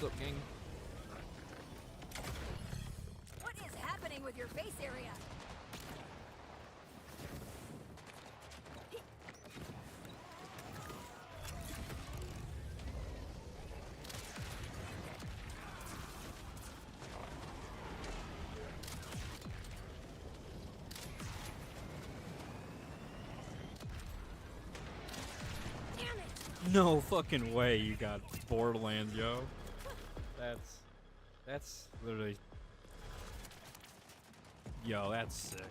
What's up, gang? What is happening with your face area? Damn it! No fucking way you got Borderlands, yo. That's literally... Yo, that's sick.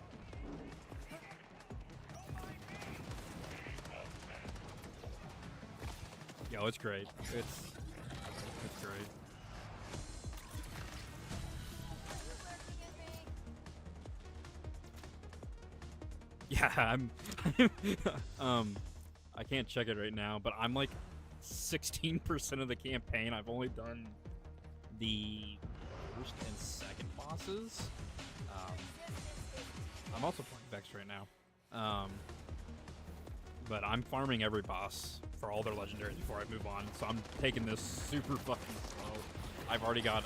Yo, it's great. It's great. Yeah, I can't check it right now, but I'm like 16% of the campaign. I've only done the first and second bosses. I'm also playing Vex right now. But I'm farming every boss for all their legendaries before I move on, so I'm taking this super fucking slow. I've already got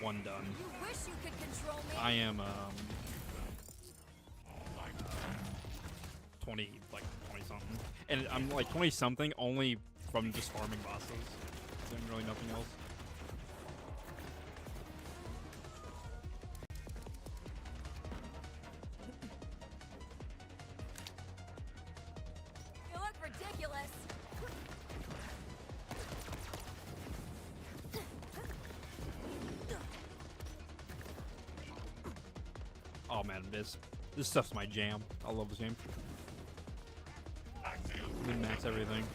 one done. You wish you could control me. I am 20 something, and I'm like 20 something only from just farming bosses. Doing really nothing else. You look ridiculous. Oh man, this stuff's my jam. I love this game. Min max everything.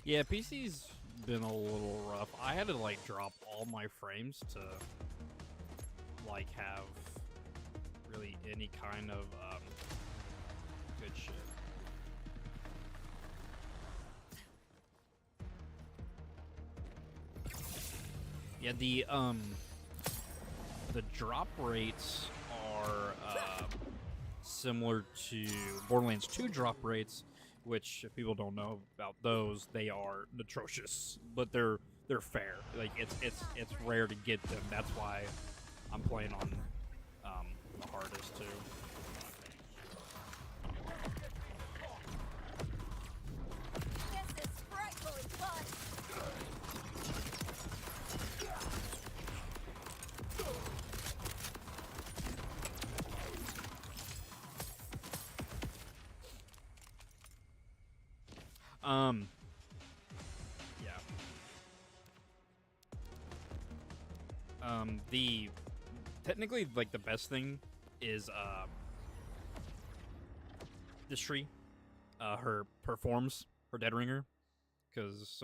Yeah, PC's been a little rough. I had to like drop all my frames to like have really any kind of good shit. Yeah, the drop rates are similar to Borderlands 2 drop rates, which if people don't know about those, they are atrocious, but they're fair. Like it's rare to get them. That's why I'm playing on the hardest too. This is frightfully fun. Yeah. The technically like the best thing is this tree. Her forms, her dead ringer, because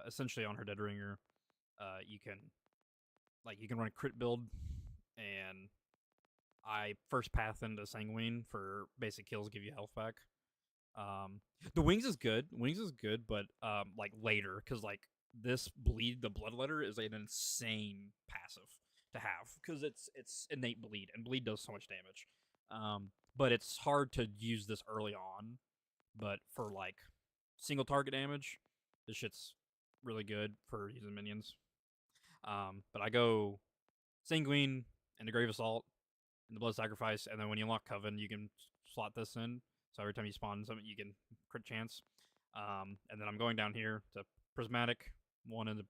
essentially on her dead ringer, you can run a crit build, and I first path into Sanguine for basic kills, give you health back. The wings is good. Wings is good, but like later, because like this bleed, the bloodletter is an insane passive to have because it's innate bleed, and bleed does so much damage. But it's hard to use this early on. But for like single target damage, this shit's really good for using minions. But I go Sanguine and the Grave Assault and the Blood Sacrifice, and then when you unlock Coven, you can slot this in. So every time you spawn something, you can crit chance. And then I'm going down here to Prismatic, one in the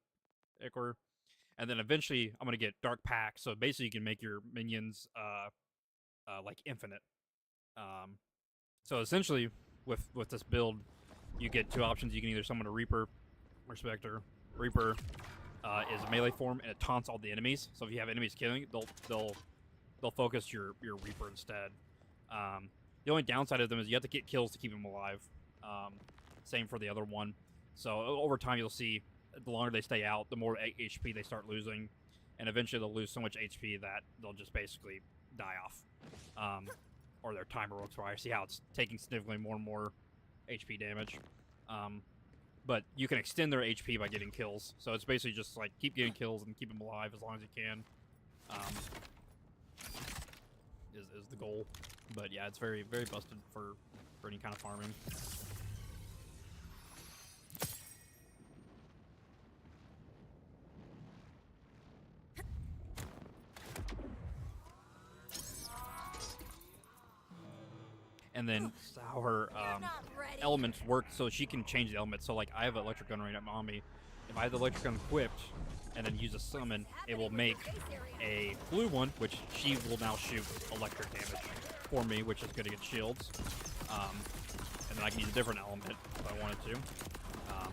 Ichor. And then eventually I'm going to get Dark Pack. So basically you can make your minions like infinite. So essentially with this build, you get two options. You can either summon a Reaper or Spectre. Reaper is a melee form, and it taunts all the enemies. So if you have enemies killing, they'll focus your Reaper instead. The only downside of them is you have to get kills to keep them alive. Same for the other one. So over time, you'll see the longer they stay out, the more HP they start losing, and eventually they'll lose so much HP that they'll just basically die off, or their timer will expire. See how it's taking significantly more and more HP damage. But you can extend their HP by getting kills. So it's basically just like keep getting kills and keep them alive as long as you can. Is the goal. But yeah, it's very, very busted for any kind of farming. And then how her elements work, so she can change the elements. So like I have an electric gun right on me. If I have the electric gun equipped and then use a summon, it will make a blue one, which she will now shoot electric damage for me, which is good against shields. And then I can use a different element if I wanted to. I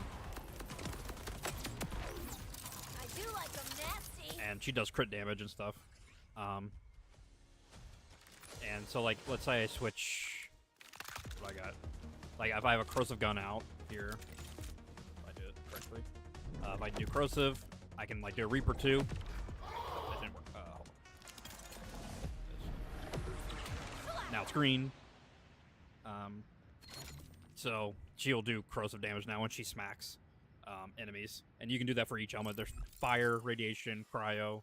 do like them nasty. And she does crit damage and stuff. And so like, let's say I switch. What I got? Like if I have a corrosive gun out here, if I do it correctly. If I do corrosive, I can like do a Reaper 2. That didn't work. Hold on. Now it's green. So she'll do corrosive damage now when she smacks enemies, and you can do that for each element. There's fire, radiation, cryo.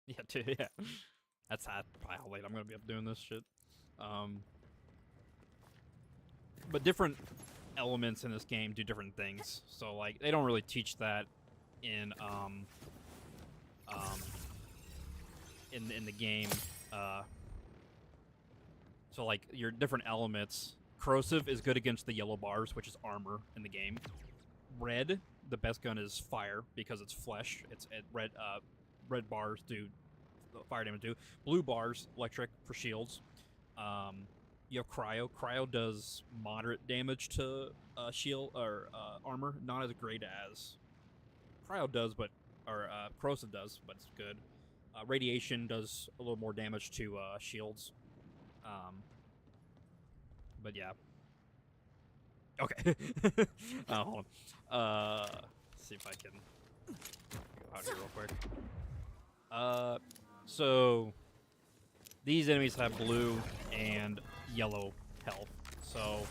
Yeah, too. Yeah, that's probably how late I'm gonna be up doing this shit. But different elements in this game do different things. So like they don't really teach that in in the game. So like your different elements. Corrosive is good against the yellow bars, which is armor in the game. Red, the best gun is fire because it's flesh. It's red. Red bars do fire damage do. Blue bars, electric for shields. You have cryo. Cryo does moderate damage to shield or armor, not as great as cryo does, but corrosive does, but it's good. Radiation does a little more damage to shields. But yeah. Okay. Hold on. See if I can go out here real quick. So these enemies have blue and yellow health. So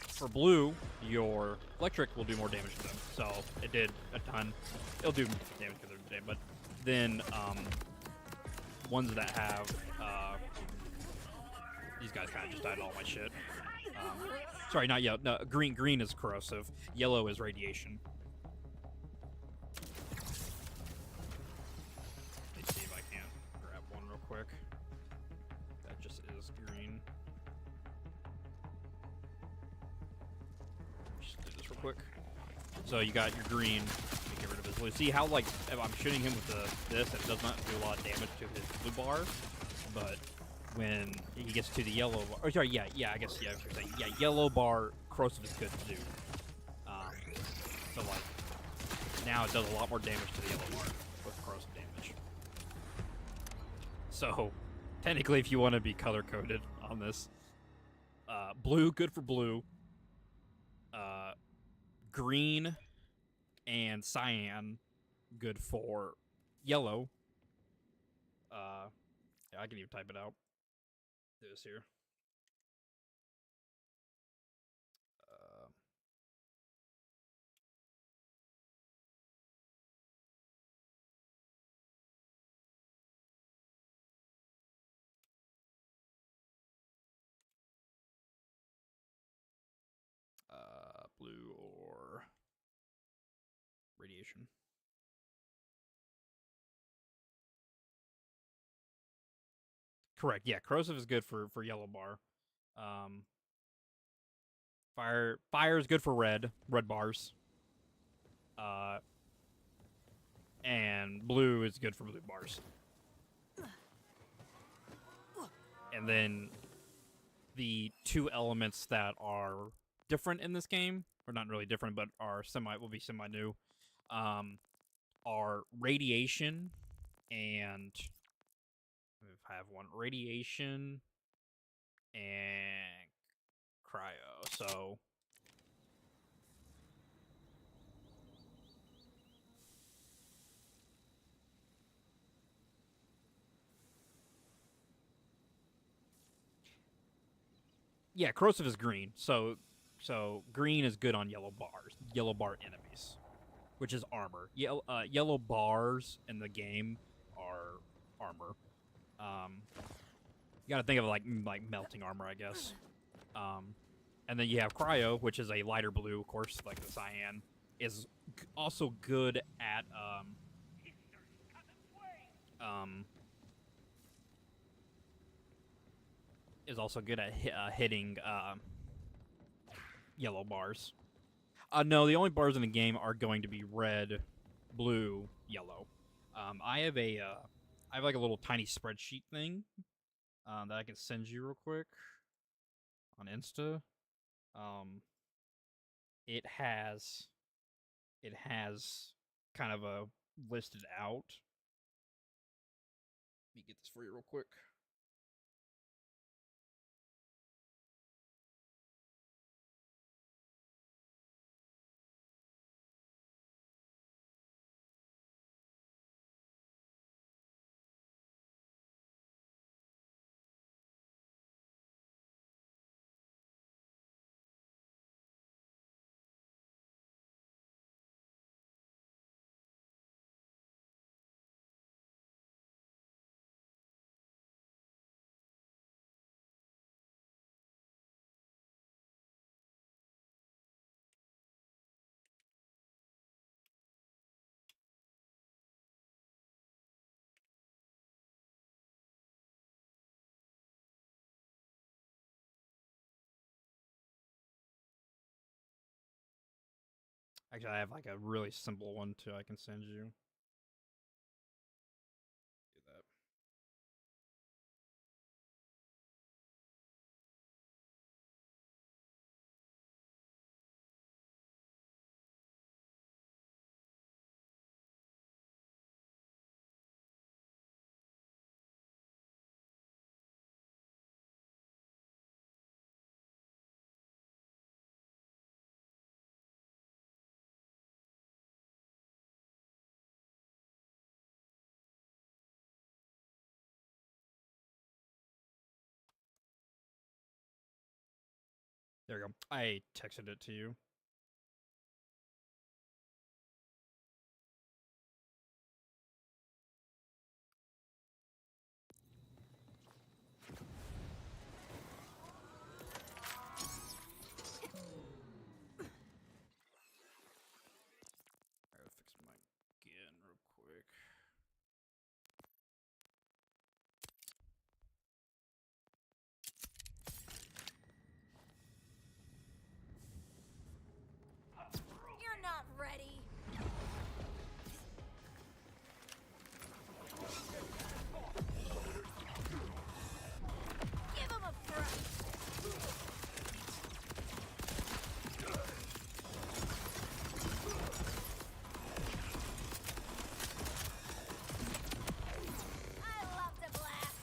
for blue, your electric will do more damage to them. So it did a ton. It'll do damage because they're dead. But then ones that have these guys kind of just died all my shit. Sorry, not yellow. No, green. Green is corrosive. Yellow is radiation. Let's see if I can grab one real quick. That just is green. Just do this real quick. So you got your green. Let me get rid of his blue. See how like if I'm shooting him with this, it does not do a lot of damage to his blue bar, but when he gets to the yellow bar, or sorry, I guess yellow bar corrosive is good to do. So like now it does a lot more damage to the yellow bar with corrosive damage. So technically, if you want to be color coded on this, blue good for blue, green and cyan good for yellow. Yeah, I can even type it out. Do this here. Blue or radiation. Correct. Yeah, corrosive is good for yellow bar. Fire is good for red bars. And blue is good for blue bars. And then the two elements that are different in this game, or not really different, but will be semi new, are radiation and I have one radiation and cryo. So yeah, corrosive is green. So green is good on yellow bars, yellow bar enemies, which is armor. Yellow bars in the game are armor. You gotta think of it like melting armor, I guess. And then you have cryo, which is a lighter blue, of course, like the cyan, is also good at is also good at hitting yellow bars. No, the only bars in the game are going to be red, blue, yellow. I have I have like a little tiny spreadsheet thing that I can send you real quick on Insta. Um, it has kind of a listed out. Let me get this for you real quick. Actually, I have like a really simple one too. I can send you. Do that. There you go. I texted it to you. I gotta fix my skin real quick. You're not ready. Give him a break. I love to blast.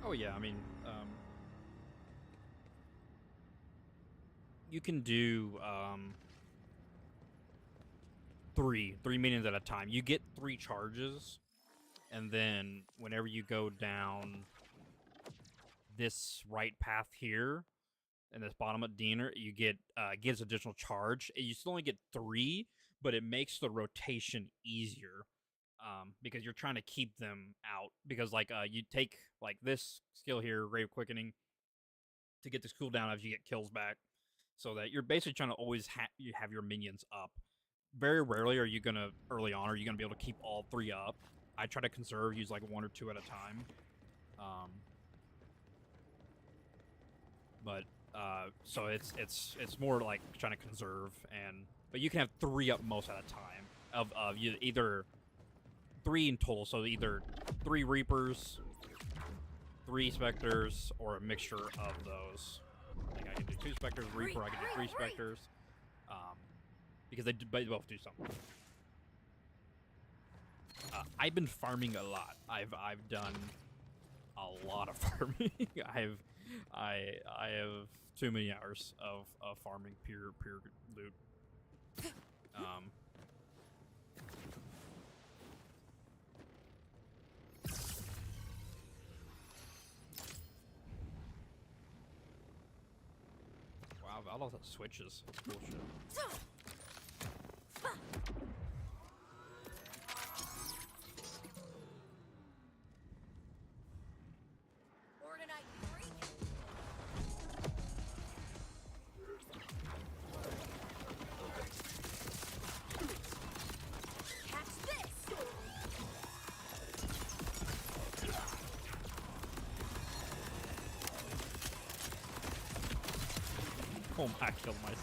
Oh yeah, I mean, you can do three minions at a time. You get 3 charges, and then whenever you go down this right path here, and this bottom of Diener, you get gives additional charge. You still only get 3, but it makes the rotation easier because you're trying to keep them out. Because like you take like this skill here, Ray of Quickening, to get this cooldown as you get kills back, so that you're basically trying to always you have your minions up. Very rarely are you gonna early on are you gonna be able to keep all 3 up. I try to conserve, use like 1 or 2 at a time. But so it's more like trying to conserve, but you can have 3 up most at a time of you either 3 in total, so either 3 Reapers, 3 Spectres, or a mixture of those. Like I can do 2 Spectres, Reaper, I can do 3 Spectres. Because they both do something. I've been farming a lot. I've done a lot of farming. I have too many hours of farming pure loot. Wow, Valdos has switches. That's bullshit. Oh my, I killed myself.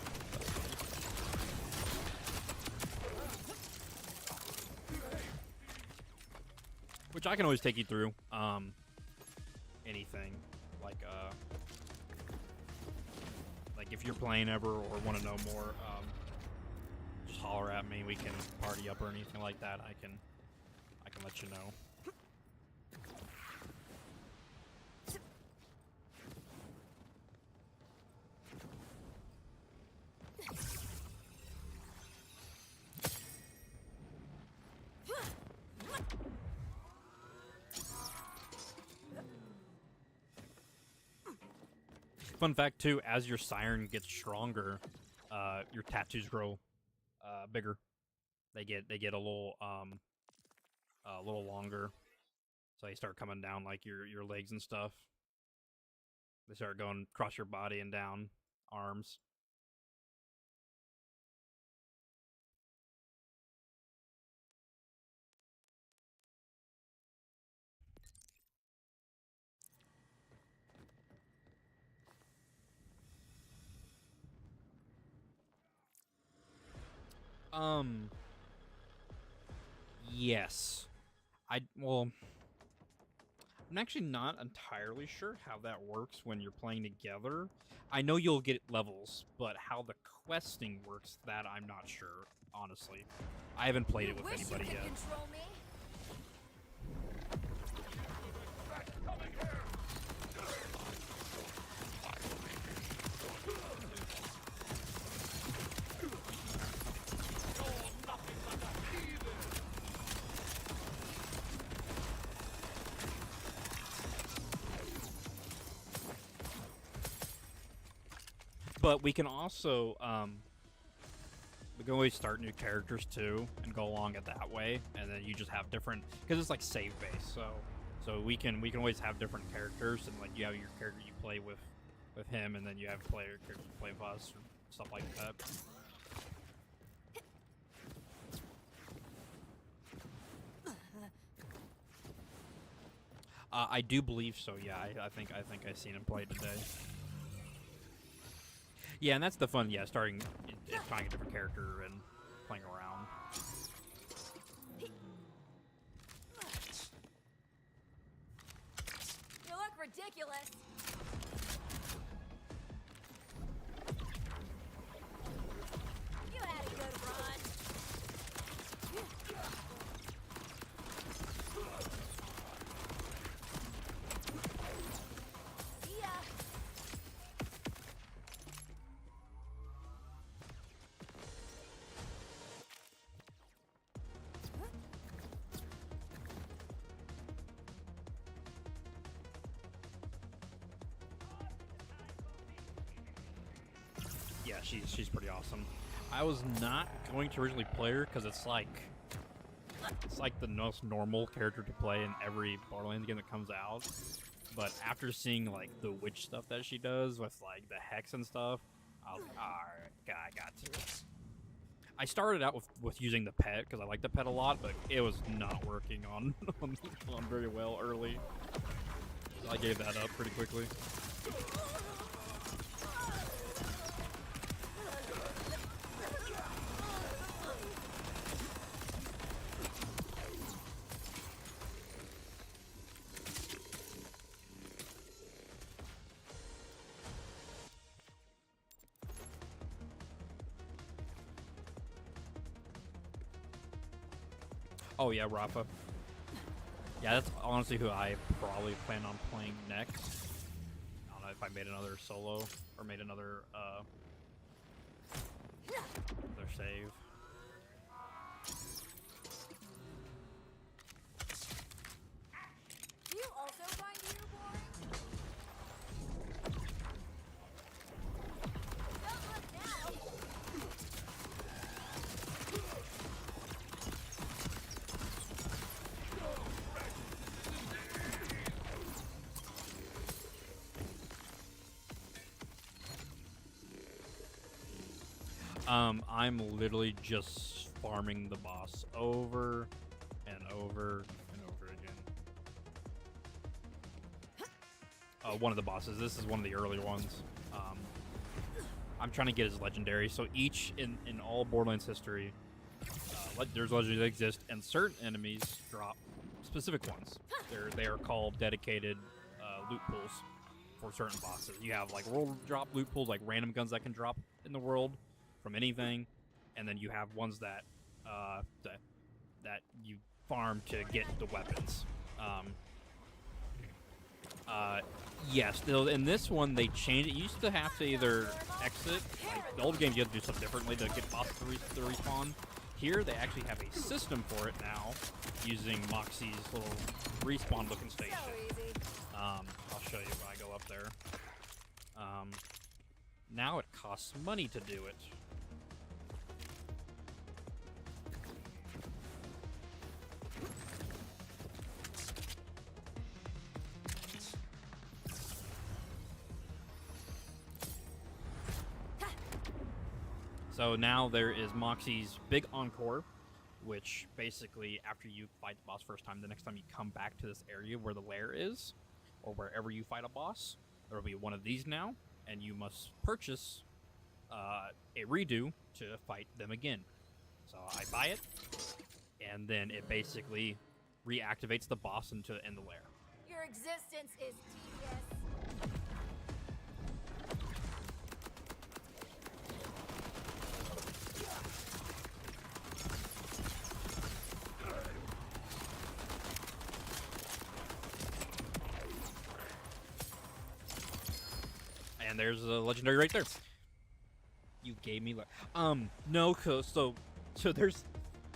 Which I can always take you through. Anything. Like if you're playing ever or want to know more, just holler at me. We can party up or anything like that. I can let you know. Fun fact too, as your Siren gets stronger, your tattoos grow bigger. They get a little longer. So they start coming down like your legs and stuff. They start going across your body and down arms. Yes. Well, I'm actually not entirely sure how that works when you're playing together. I know you'll get levels, but how the questing works, that I'm not sure, honestly. I haven't played it with anybody yet. Control me? But we can also, we can always start new characters too, and go along it that way, and then you just have different, because it's like save base, so we can always have different characters, and like you have your character you play with him, and then you have characters you play with us, or stuff like that. I do believe so. Yeah, I think I seen him play today. Yeah, and that's the fun. Yeah, starting trying a different character and playing around. You look ridiculous. You had a good run. See ya. Yeah, she's pretty awesome. I was not going to originally play her because it's like the most normal character to play in every Borderlands game that comes out. But after seeing like the witch stuff that she does with like the hex and stuff, I was like, alright, I got to. I started out with using the pet because I like the pet a lot, but it was not working on very well early. So I gave that up pretty quickly. Oh yeah, Rafa. Yeah, that's honestly who I probably plan on playing next. I don't know if I made another solo or made another save. Do you also find you boring? Don't look now. I'm literally just farming the boss over and over and over again. One of the bosses. This is one of the early ones. I'm trying to get his legendary. So each in all Borderlands history, there's legendaries that exist, and certain enemies drop specific ones. They are called dedicated loot pools for certain bosses. You have like world drop loot pools, like random guns that can drop in the world from anything, and then you have ones that that you farm to get the weapons. Yes, in this one they changed it. You used to have to either exit, like the old games you had to do something differently to get bosses to respawn. Here they actually have a system for it now, using Moxie's little respawn looking station. So easy. I'll show you when I go up there. Now it costs money to do it. So now there is Moxie's big encore, which basically after you fight the boss first time, the next time you come back to this area where the lair is, or wherever you fight a boss, there will be one of these now, and you must purchase a redo to fight them again. So I buy it, and then it basically reactivates the boss in the lair. Your existence is tedious. And there's a legendary right there. You gave me no, so there's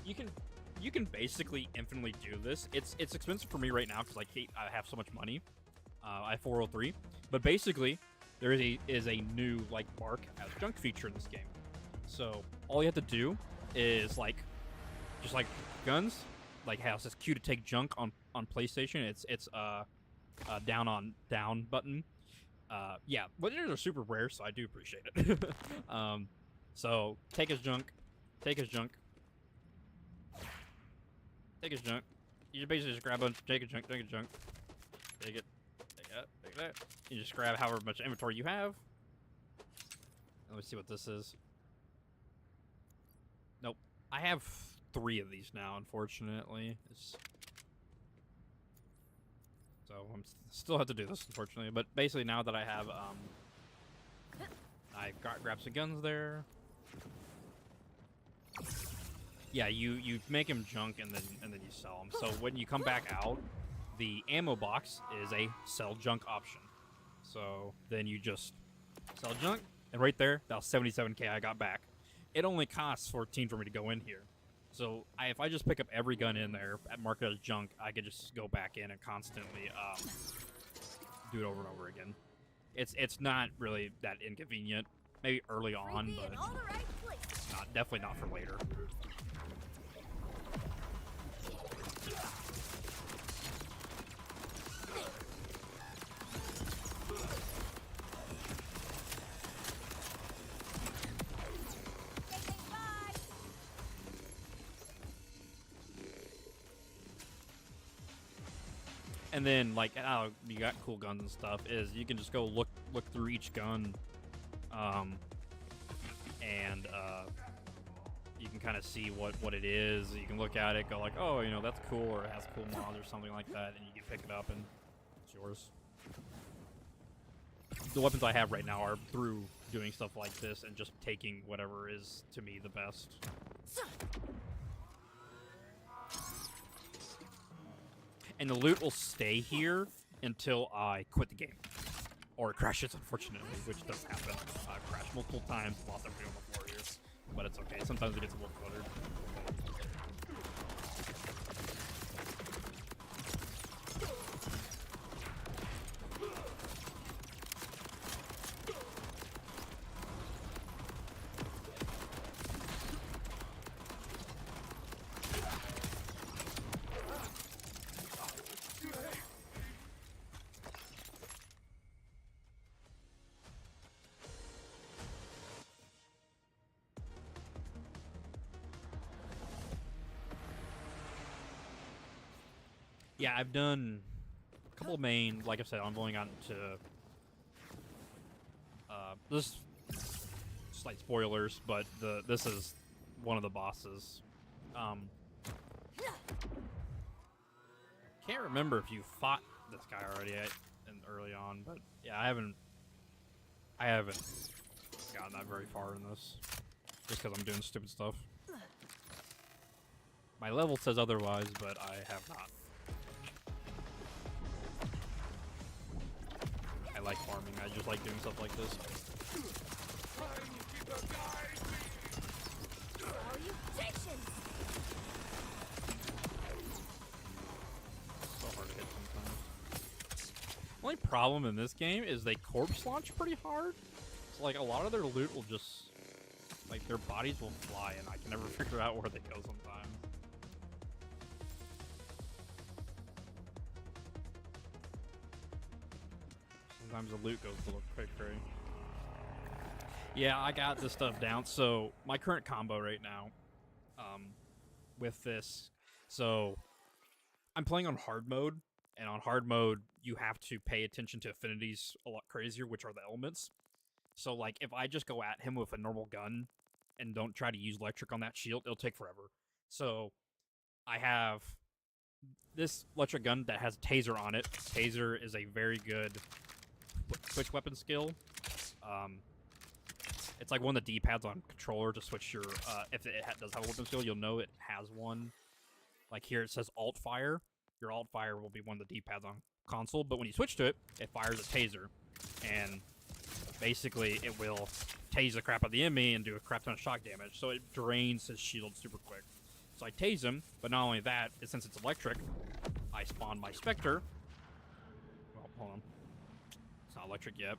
you can basically infinitely do this. It's expensive for me right now because I have so much money. I have 403, but basically there is a new like bark as junk feature in this game. So all you have to do is just like guns, like how it says Q to take junk on PlayStation. It's down on down button. Yeah, legendaries are super rare, so I do appreciate it. So take his junk, take his junk, take his junk. You basically just grab a take his junk, take his junk, take it, take that, take that. You just grab however much inventory you have. Let me see what this is. Nope, I have 3 of these now. Unfortunately, so I'm still have to do this, unfortunately. But basically, now that I have, I grab some guns there. Yeah, you make him junk and then you sell him. So when you come back out, the ammo box is a sell junk option. So then you just sell junk, and right there, that was 77k I got back. It only costs 14 for me to go in here. So if I just pick up every gun in there at market as junk, I could just go back in and constantly do it over and over again. It's not really that inconvenient. Maybe early on, but definitely not for later. And then, like, you got cool guns and stuff, is you can just go look through each gun, and you can kind of see what it is. You can look at it, go like, oh, you know, that's cool, or it has cool mods or something like that, and you can pick it up and it's yours. The weapons I have right now are through doing stuff like this and just taking whatever is, to me, the best. and the loot will stay here until I quit the game. Or it crashes, unfortunately, which does happen. I've crashed multiple times, lost everything on the floor here. But it's okay, sometimes it gets a little cluttered. Yeah, I've done a couple of main, like I said, I'm going on to this slight spoilers, but this is one of the bosses. Can't remember if you fought this guy already early on, but yeah, I haven't gotten that very far in this, just because I'm doing stupid stuff. My level says otherwise, but I have not. I like farming. I just like doing stuff like this. Salutations! So hard to hit sometimes. Only problem in this game is they corpse launch pretty hard. So like a lot of their loot will just, like their bodies will fly, and I can never figure out where they go sometimes. Sometimes the loot goes a little quicker. Yeah, I got this stuff down. So my current combo right now, with this, so I'm playing on hard mode, and on hard mode you have to pay attention to affinities a lot crazier, which are the elements. So like if I just go at him with a normal gun and don't try to use electric on that shield, it'll take forever. So I have this electric gun that has a taser on it. Taser is a very good switch weapon skill. It's like one of the D-pads on controller to switch your, if it does have a weapon skill, you'll know it has one. Like here it says alt fire. Your alt fire will be one of the D-pads on console, but when you switch to it, it fires a taser. And basically it will tase the crap out of the enemy and do a crap ton of shock damage. So it drains his shield super quick. So I tase him, but not only that, since it's electric, I spawn my Spectre. Well, hold on. It's not electric yet.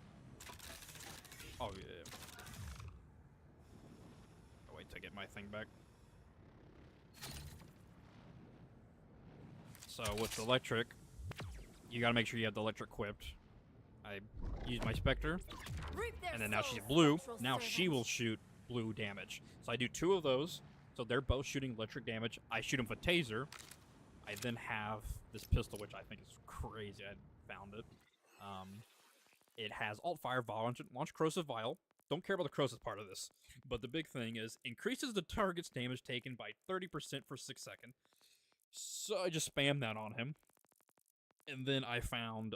Oh, yeah. I'll wait to get my thing back. So, with the electric, you gotta make sure you have the electric equipped. I use my Spectre, and then now she's blue. Now she will shoot blue damage. So I do 2 of those. So they're both shooting electric damage. I shoot them with a taser. I then have this pistol, which I think is crazy. I found it. It has alt fire, launch corrosive vial. Don't care about the corrosive part of this. But the big thing is increases the target's damage taken by 30% for 6 seconds. So I just spam that on him. And then I found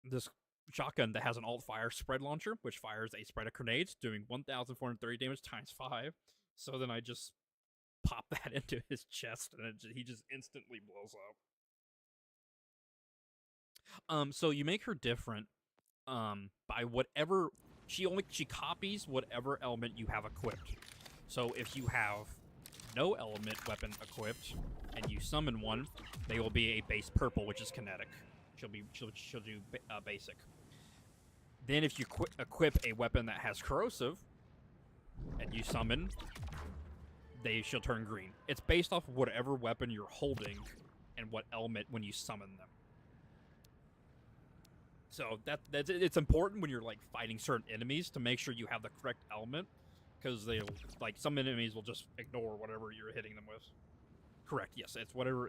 this shotgun that has an alt fire spread launcher, which fires a spread of grenades, doing 1,430 damage times 5. So then I just pop that into his chest, and he just instantly blows up. So you make her different by whatever she copies whatever element you have equipped. So if you have no element weapon equipped and you summon one, they will be a base purple, which is kinetic. She'll do basic. Then if you equip a weapon that has corrosive and you summon, she'll turn green. It's based off whatever weapon you're holding and what element when you summon them. So it's important when you're like fighting certain enemies to make sure you have the correct element, because they'll, like, some enemies will just ignore whatever you're hitting them with. Correct. Yes, it's whatever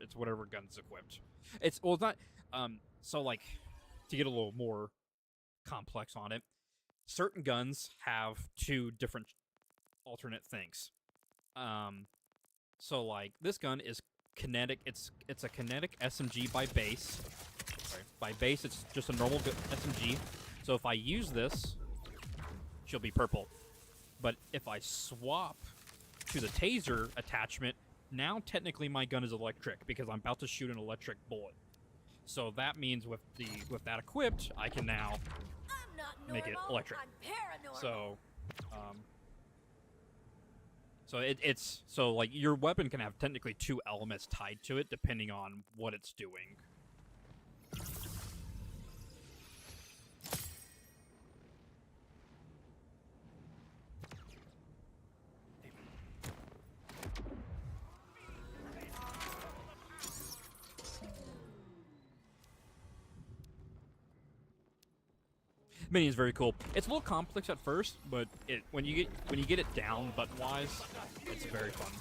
gun's equipped. It's not. So like, to get a little more complex on it, certain guns have 2 different alternate things. So like this gun is kinetic. It's a kinetic SMG by base. Sorry, by base it's just a normal SMG. So if I use this, she'll be purple. But if I swap to the taser attachment, now technically my gun is electric because I'm about to shoot an electric bullet. So that means with that equipped, I can now I'm not normal, make it electric. I'm paranormal. So it's like your weapon can have technically 2 elements tied to it depending on what it's doing. Mini is very cool. It's a little complex at first, but when you get it down button wise, it's very fun.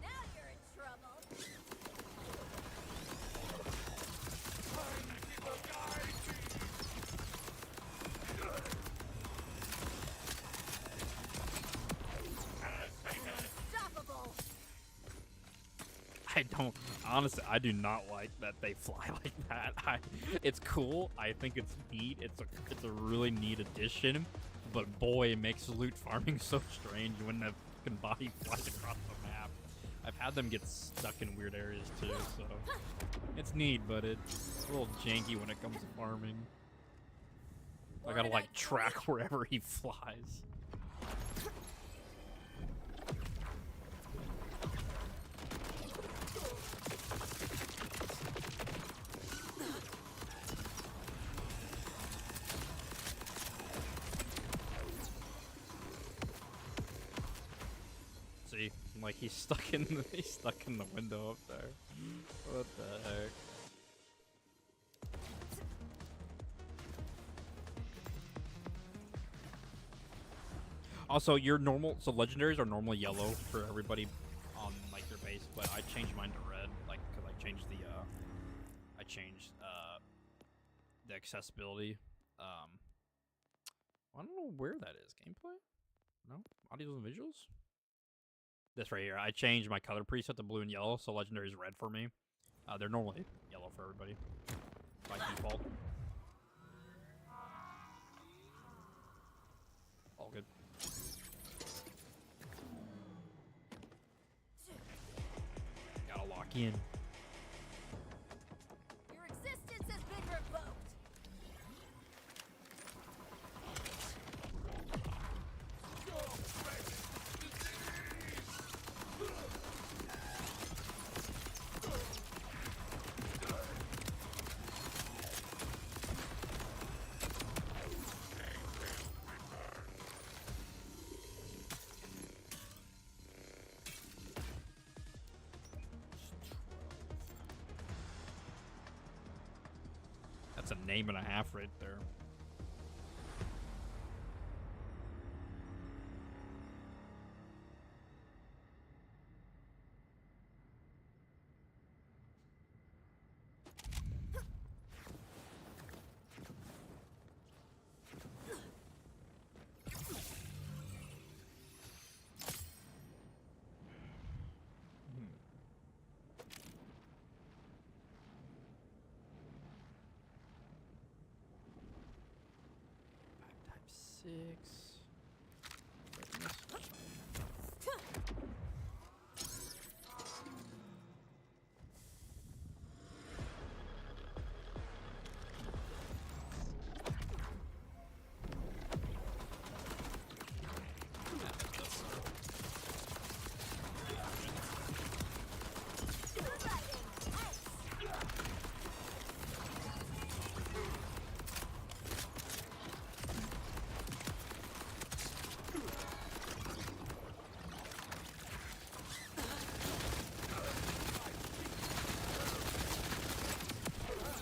Now you're in trouble. Unstoppable. I do not like that they fly like that. It's cool. I think it's neat. It's a really neat addition. But boy, it makes loot farming so strange when that fucking body flies across the map. I've had them get stuck in weird areas too, so it's neat, but it's a little janky when it comes to farming. I gotta like track wherever he flies. See, like he's stuck in the window up there. What the heck? Also, so legendaries are normally yellow for everybody on like their base, but I changed mine to red, like because I changed the accessibility. I don't know where that is. Gameplay? No, audios and visuals. This right here. I changed my color preset to blue and yellow, so legendary is red for me. They're normally yellow for everybody by default. All good. Gotta lock in. Your existence has been revoked. That's a name and a half right there. Type 6.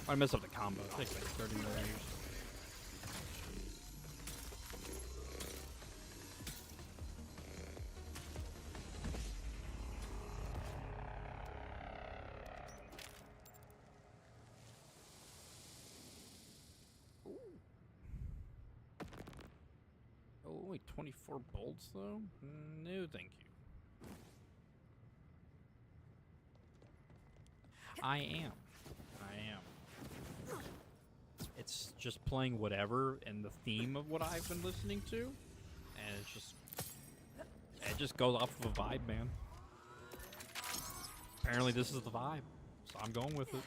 I messed up the combo. It takes like 30 millimeters. Oh, only 24 bolts though? No, thank you. I am. It's just playing whatever and the theme of what I've been listening to, and it just goes off of a vibe, man. Apparently this is the vibe, so I'm going with it.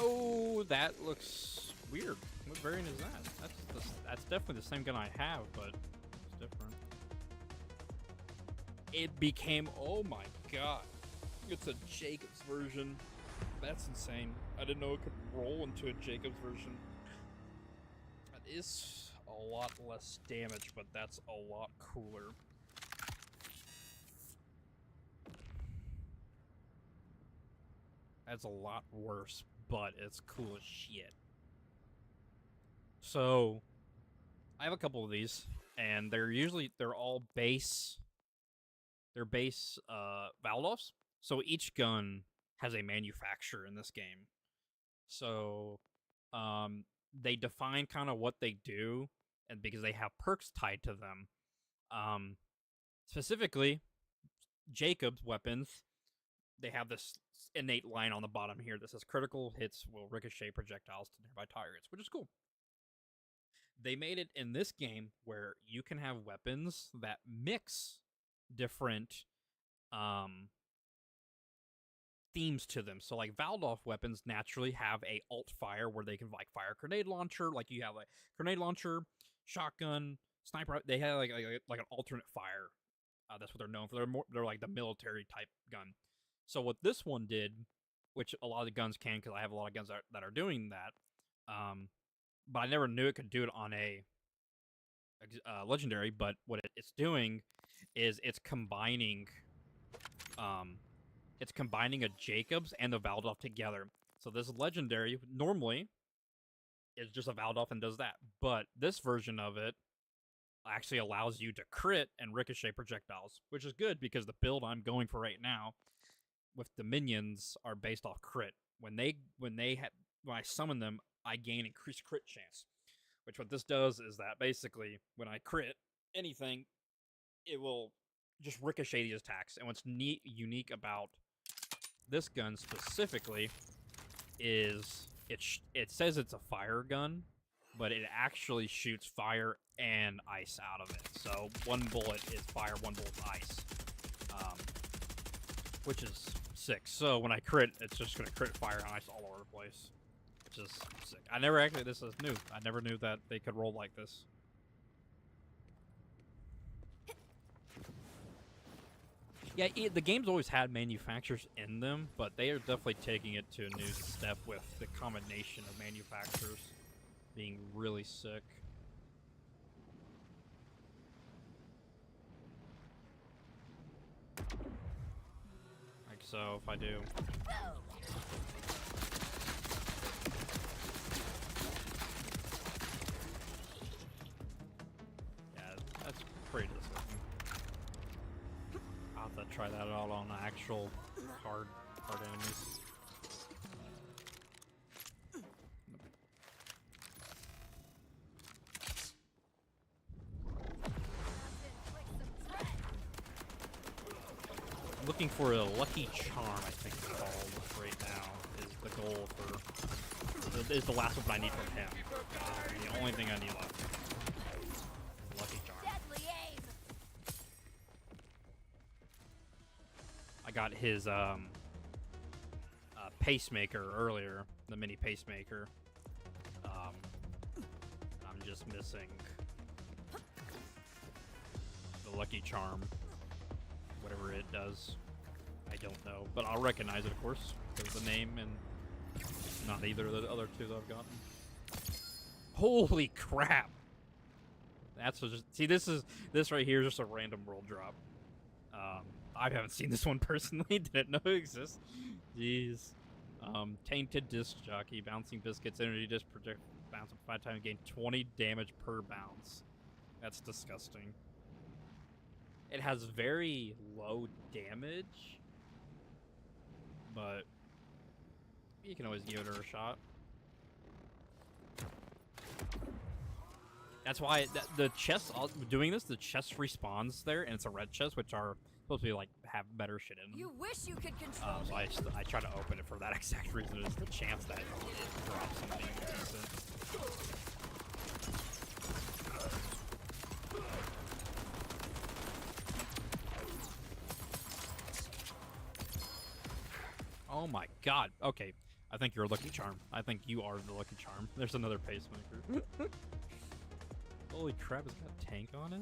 Oh, that looks weird. What variant is that? That's definitely the same gun I have, but it's different. It became, oh my god. It's a Jacobs version. That's insane. I didn't know it could roll into a Jacobs version. That is a lot less damage, but that's a lot cooler. That's a lot worse, but it's cool as shit. So, I have a couple of these, and they're all base. They're base Valdovs. So each gun has a manufacturer in this game. So, they define kind of what they do, and because they have perks tied to them. Specifically, Jacob's weapons. They have this innate line on the bottom here that says critical hits will ricochet projectiles to nearby targets, which is cool. They made it in this game where you can have weapons that mix different themes to them. So like Valdov weapons naturally have a alt fire where they can like fire a grenade launcher, like you have like grenade launcher, shotgun, sniper. They have like an alternate fire. That's what they're known for. They're like the military type gun. So what this one did, which a lot of the guns can, because I have a lot of guns that are doing that, but I never knew it could do it on a legendary. But what it's doing is it's combining a Jacobs and a Valdov together. So this legendary normally is just a Valdov and does that, but this version of it actually allows you to crit and ricochet projectiles, which is good because the build I'm going for right now with the minions are based off crit. When I summon them, I gain increased crit chance. Which what this does is that basically when I crit anything, it will just ricochet these attacks. And what's unique about this gun specifically is it says it's a fire gun, but it actually shoots fire and ice out of it. So one bullet is fire, one bullet is ice, which is sick. So when I crit, it's just going to crit fire and ice all over the place, which is sick. This is new. I never knew that they could roll like this. Yeah, the game's always had manufacturers in them, but they are definitely taking it to a new step with the combination of manufacturers being really sick. Like so, if I do. Yeah, that's pretty disappointing. I'll have to try that out on actual hard enemies. I'm looking for a lucky charm, I think it's called right now, is the goal for... is the last weapon I need from him. The only thing I need left. Lucky charm. I got his pacemaker earlier, the mini pacemaker. I'm just missing the lucky charm, whatever it does. I don't know, but I'll recognize it, of course, because of the name and not either of the other two that I've gotten. Holy crap! That's just see. This right here is just a random world drop. I haven't seen this one personally. Didn't know it exists. Jeez. Tainted disc jockey, bouncing biscuits, energy disc project bounce up 5 times, gain 20 damage per bounce. That's disgusting. It has very low damage, but you can always give it a shot. That's why the chest, doing this, the chest respawns there, and it's a red chest, which are supposed to be like have better shit in them. You wish you could control So I try to open it for that exact reason. Is the chance that it drops something decent. Oh my god. Okay. I think you're a lucky charm. I think you are the lucky charm. There's another pacemaker. Holy crap, it's got a tank on it?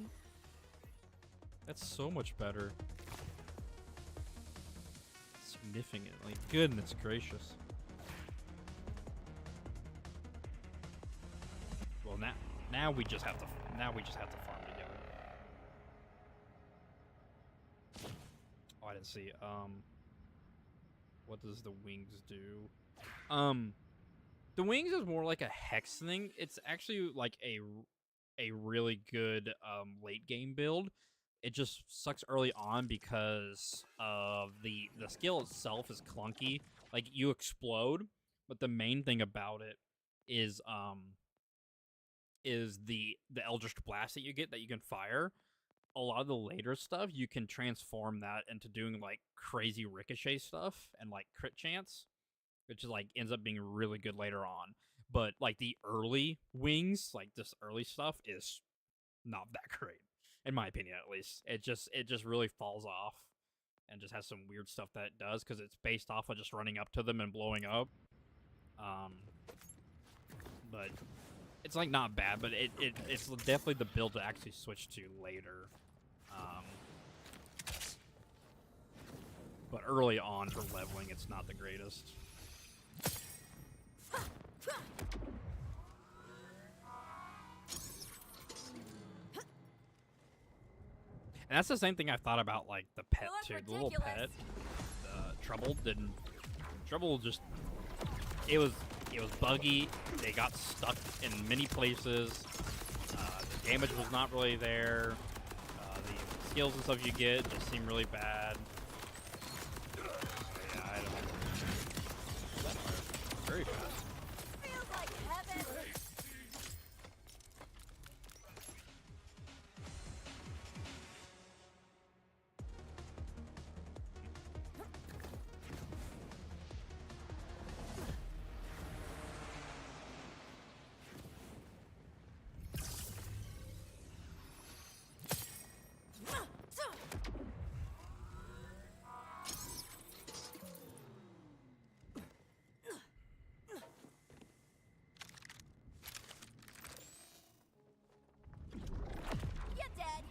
That's so much better. Significantly. Goodness gracious. Well, now we just have to farm together. Oh, I didn't see. What does the wings do? The wings is more like a hex thing. It's actually like a really good late game build. It just sucks early on because of the skill itself is clunky. Like you explode, but the main thing about it is the Eldritch Blast that you get that you can fire. A lot of the later stuff you can transform that into doing like crazy ricochet stuff and like crit chance, which is like ends up being really good later on. But like the early wings, like this early stuff is not that great, in my opinion at least. It just really falls off and just has some weird stuff that it does because it's based off of just running up to them and blowing up. But it's like not bad, but it's definitely the build to actually switch to later. But early on for leveling, it's not the greatest. And that's the same thing I thought about, like, the pet, too. The little pet, Trouble didn't... Trouble just... It was buggy. They got stuck in many places. The damage was not really there. The skills and stuff you get just seem really bad. Yeah, I don't know. Very fast. feels like heaven. You're dead.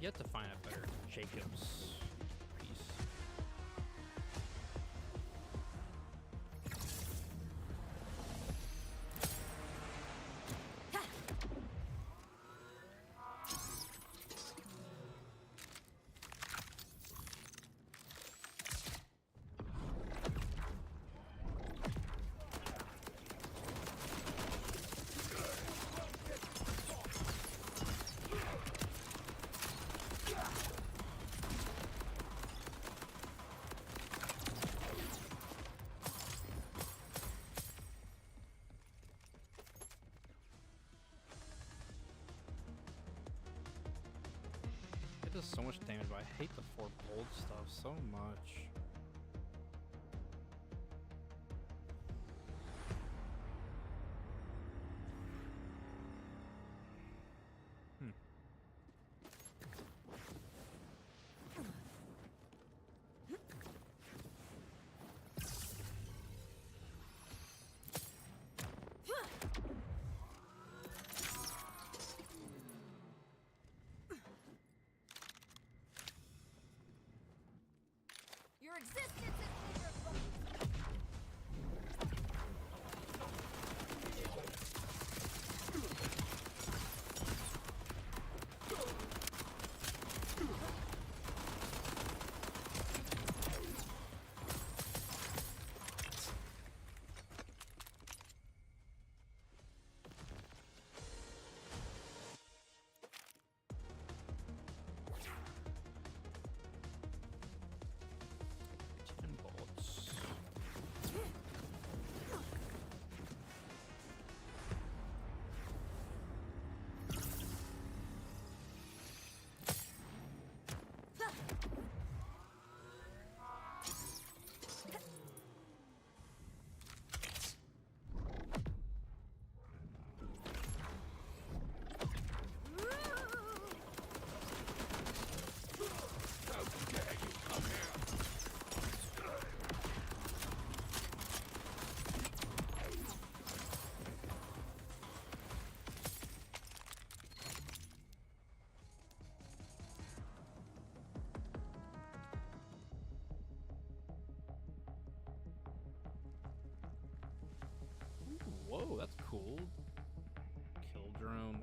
You have to find a better Jacob's piece. It does so much damage, but I hate the 4 bold stuff so much.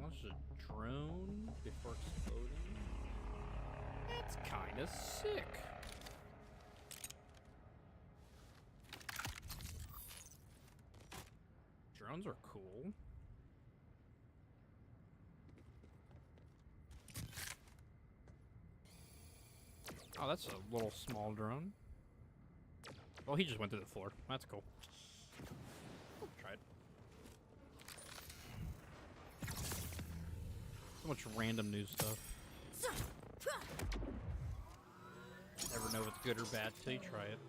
Launch a drone before exploding. That's kind of sick. Drones are cool. Oh, that's a little small drone. Well, he just went through the floor. That's cool. Try it. So much random new stuff. Never know if it's good or bad till you try it.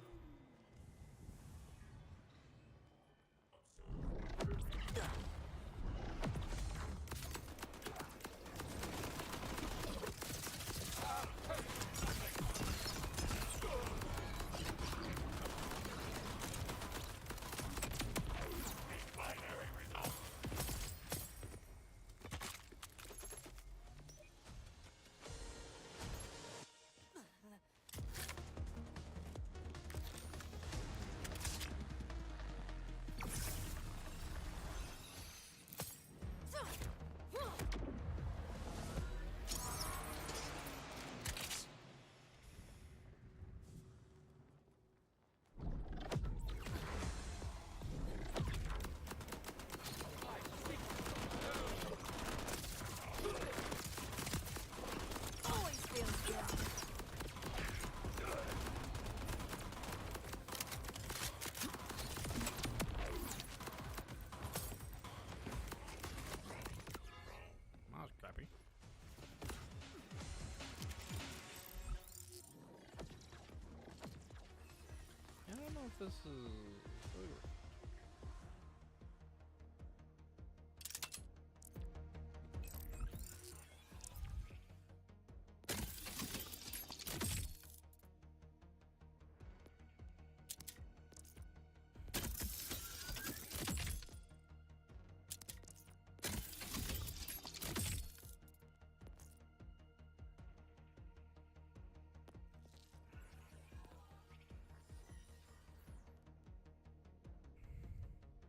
I don't know if this is...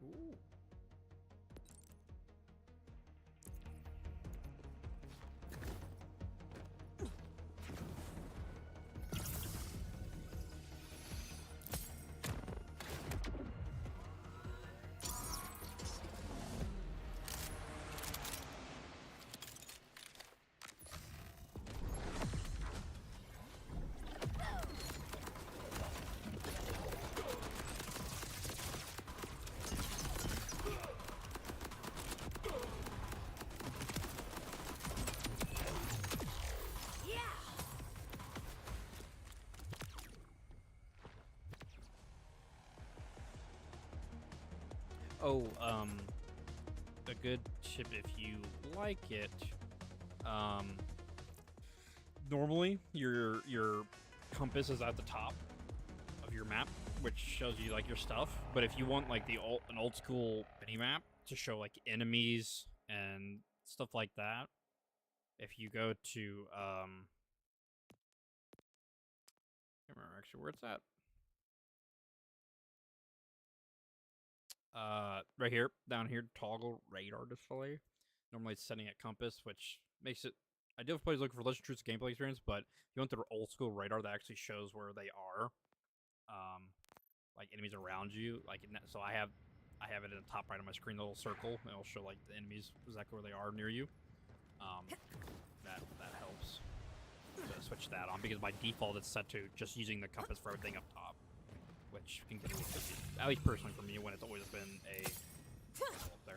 Ooh. Oh, a good tip if you like it. Normally your compass is at the top of your map, which shows you like your stuff. But if you want like an old school mini map to show like enemies and stuff like that, if you go to I can't remember actually where it's at. Right here, down here, toggle radar display. Normally it's setting at compass, which makes it ideal for players looking for less intrusive gameplay experience, but if you want the old school radar that actually shows where they are, like enemies around you, like so I have it in the top right of my screen, the little circle, and it'll show like the enemies exactly where they are near you. That helps to switch that on, because by default it's set to just using the compass for everything up top, which can get a little tricky, at least personally for me, when it's always been a up there.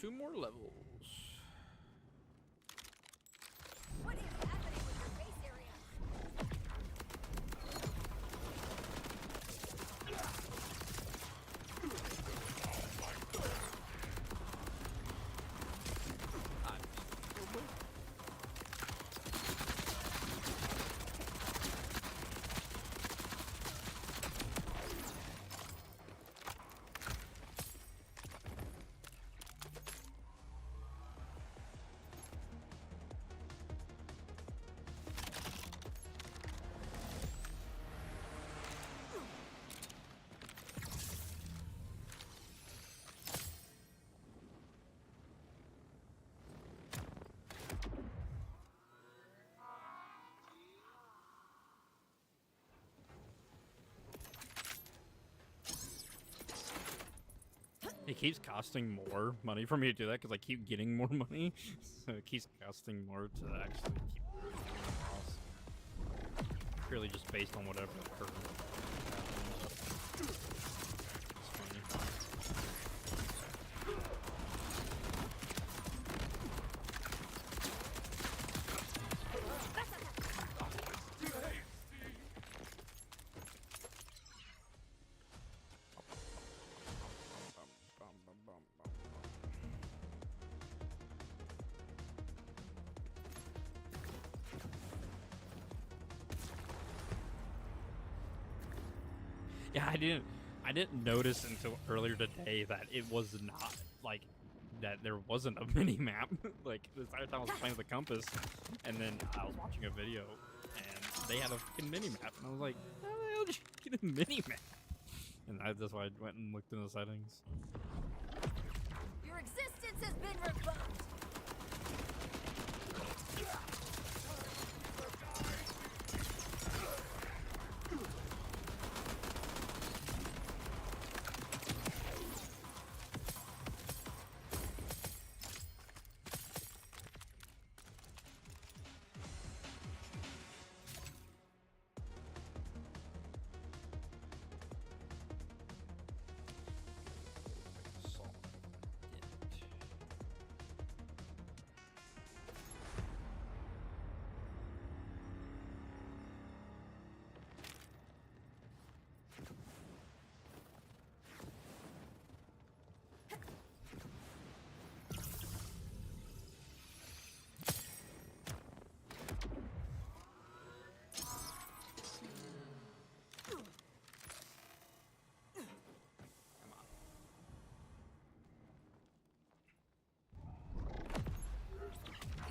2 more levels. What is happening with your base area? It keeps costing more money for me to do that because I keep getting more money, so it keeps costing more to actually keep doing the boss. Purely just based on whatever occurs. It's funny. Yeah, I didn't notice until earlier today that it was not like that there wasn't a mini map. Like the entire time I was playing with the compass, and then I was watching a video and they had a fucking mini map, and I was like, how the hell did you get a mini map? And that's why I went and looked in the settings. Your existence has been revoked.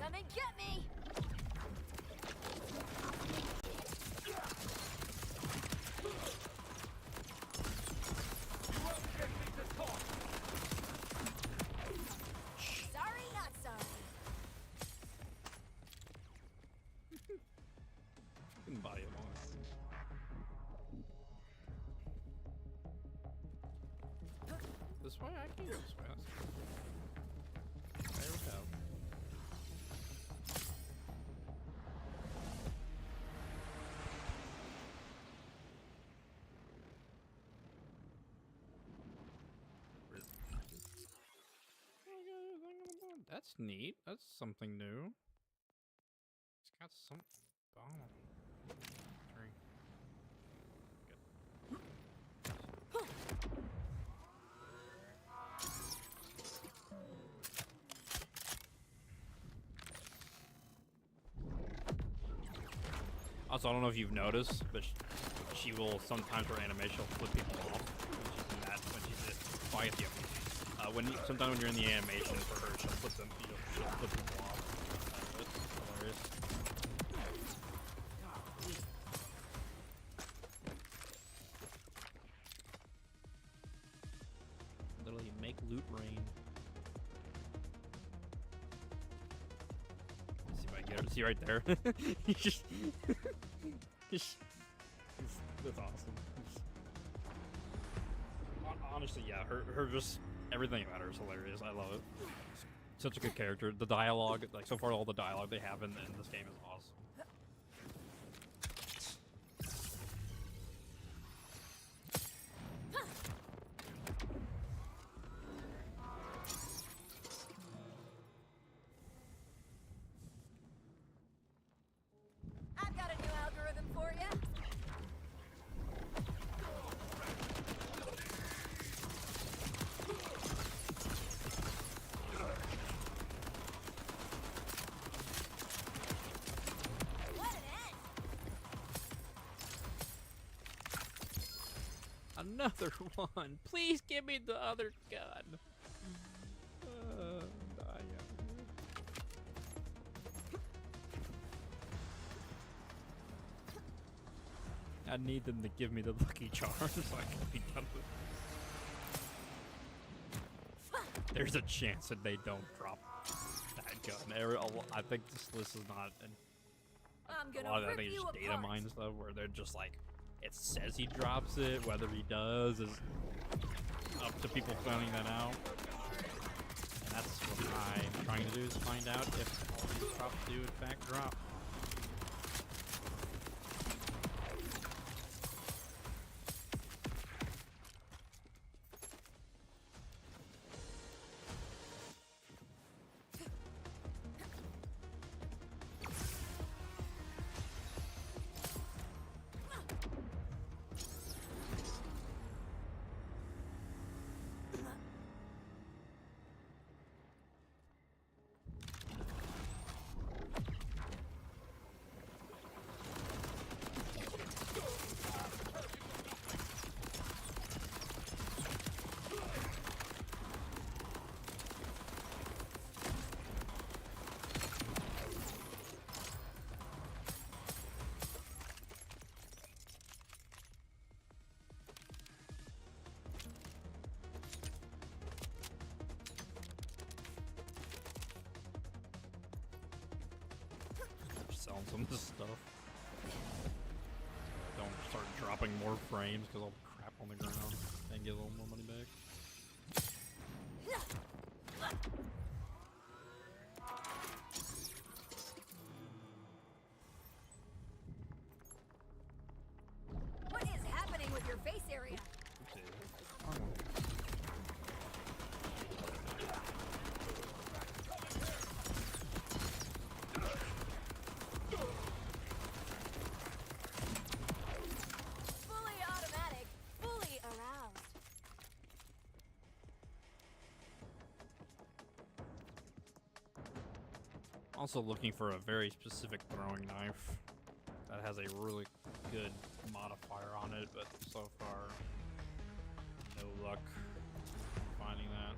Come and get me! Sorry, not sorry. Fucking body of this way? I can't go this way. There we go. That's neat. That's something new. It's got some bomb. Tree. Also, I don't know if you've noticed, but she will sometimes her animation will flip people off when she's in that. When she's quiet, you. Sometimes when you're in the animation for her, she'll flip them. She'll flip people off. It's hilarious. Literally make loot rain. Let's see if I can get her. See right there. That's awesome. Honestly, yeah, her just everything about her is hilarious. I love it. Such a good character. The dialogue, like so far, all the dialogue they have in this game is awesome. I've got a new algorithm for you. What an end! Another one. Please give me the other gun. I need them to give me the lucky charm so I can be done with it. There's a chance that they don't drop that gun. I think this list is not. I'm A gonna lot of that rip is you just data apart. mine stuff where they're just like, it says he drops it, whether he does is up to people finding that out. And that's what I'm trying to do, is find out if all these drops do in fact drop. Selling some of this stuff. Don't start dropping more frames because I'll crap on the ground and get a little more money back. What is happening with your face area? Fully automatic, fully aroused. Also looking for a very specific throwing knife that has a really good modifier on it, but so far, no luck finding that.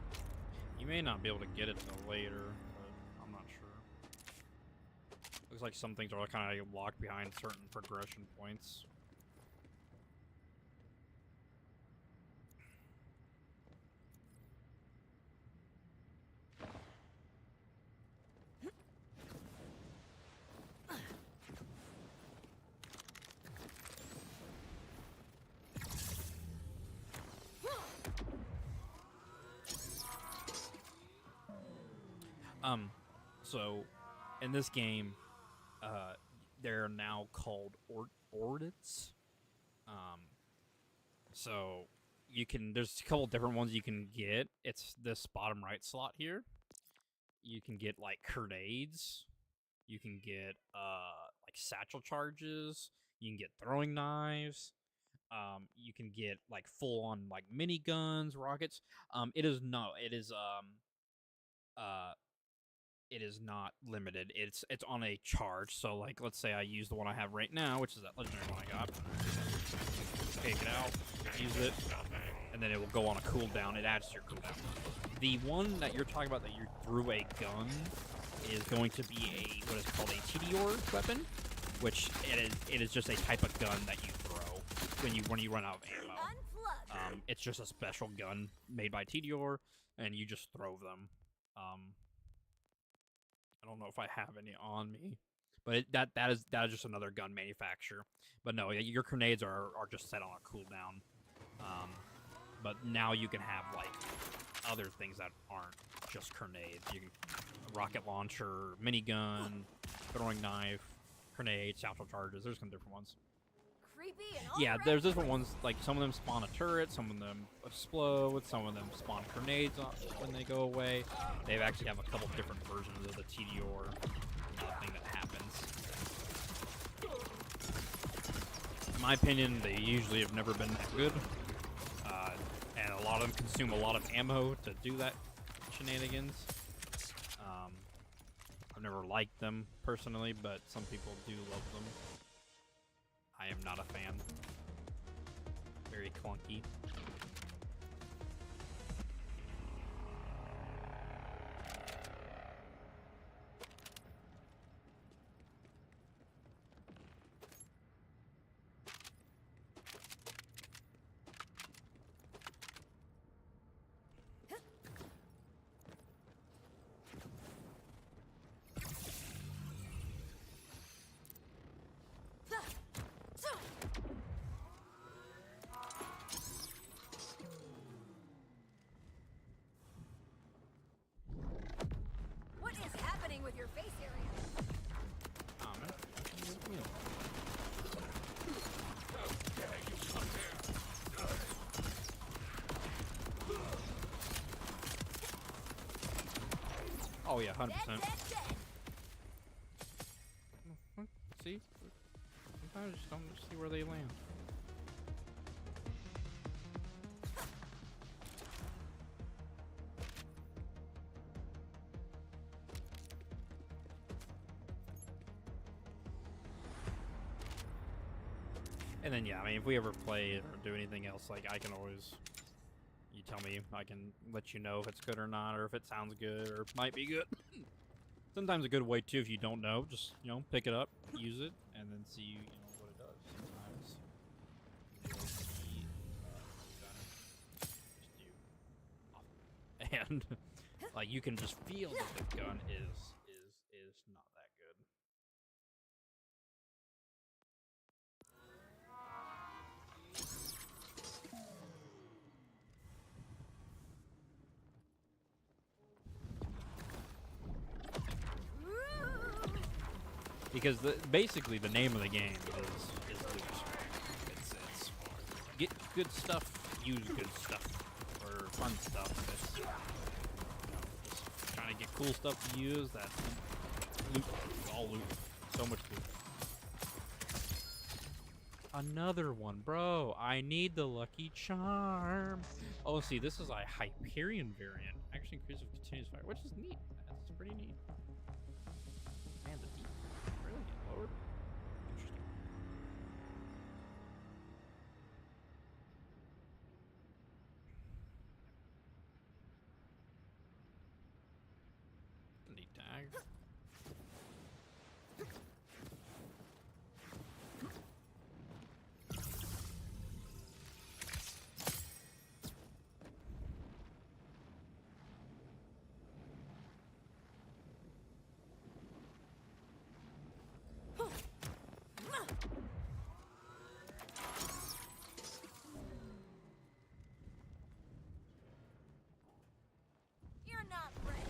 You may not be able to get it till later, but I'm not sure. Looks like some things are kind of locked behind certain progression points. So in this game, they're now called ordits. So you can, there's a couple different ones you can get. It's this bottom right slot here. You can get like grenades. You can get like satchel charges. You can get throwing knives. You can get like full on like mini guns, rockets. It is not limited. It's on a charge. So like, let's say I use the one I have right now, which is that legendary one I got. Take it out, use it, and then it will go on a cooldown. It adds to your cooldown. The one that you're talking about that you threw a gun is going to be what is called a TDR weapon, which it is just a type of gun that you throw when you run out of ammo. It's just a special gun made by TDR, and you just throw them. I don't know if I have any on me, but that is just another gun manufacturer. But no, your grenades are just set on a cooldown. But now you can have like other things that aren't just grenades. You can rocket launcher, minigun, throwing knife, grenades, satchel charges. There's some different ones. Creepy and Yeah, there's different ones. Like some of them spawn a turret, some of them explode, some of them spawn grenades when they go away. They actually have a couple different versions of the TDR thing that happens. In my opinion, they usually have never been that good, and a lot of them consume a lot of ammo to do that shenanigans. I've never liked them personally, but some people do love them. I am not a fan. Very clunky. Oh yeah, 100%. Dead, dead, dead. See? Sometimes I just don't see where they land. And then, yeah, I mean, if we ever play or do anything else, like, I can always... You tell me, I can let you know if it's good or not, or if it sounds good, or might be good. Sometimes a good way, too, if you don't know, just, you know, pick it up, use it, and then see, you know, what it does. Sometimes you'll see gun just do awful. And, like, you can just feel that the gun is not that good. Because basically the name of the game is loot. It's get good stuff, use good stuff, or fun stuff. It's, you know, just trying to get cool stuff to use. That's loot. It's all loot. So much loot. Another one, bro. I need the Lucky Charm. Oh, see, this is a Hyperion variant. Actually increases continuous fire, which is neat. That's pretty neat. Man, the deep really get lowered. Interesting. Neat tag. You're not ready.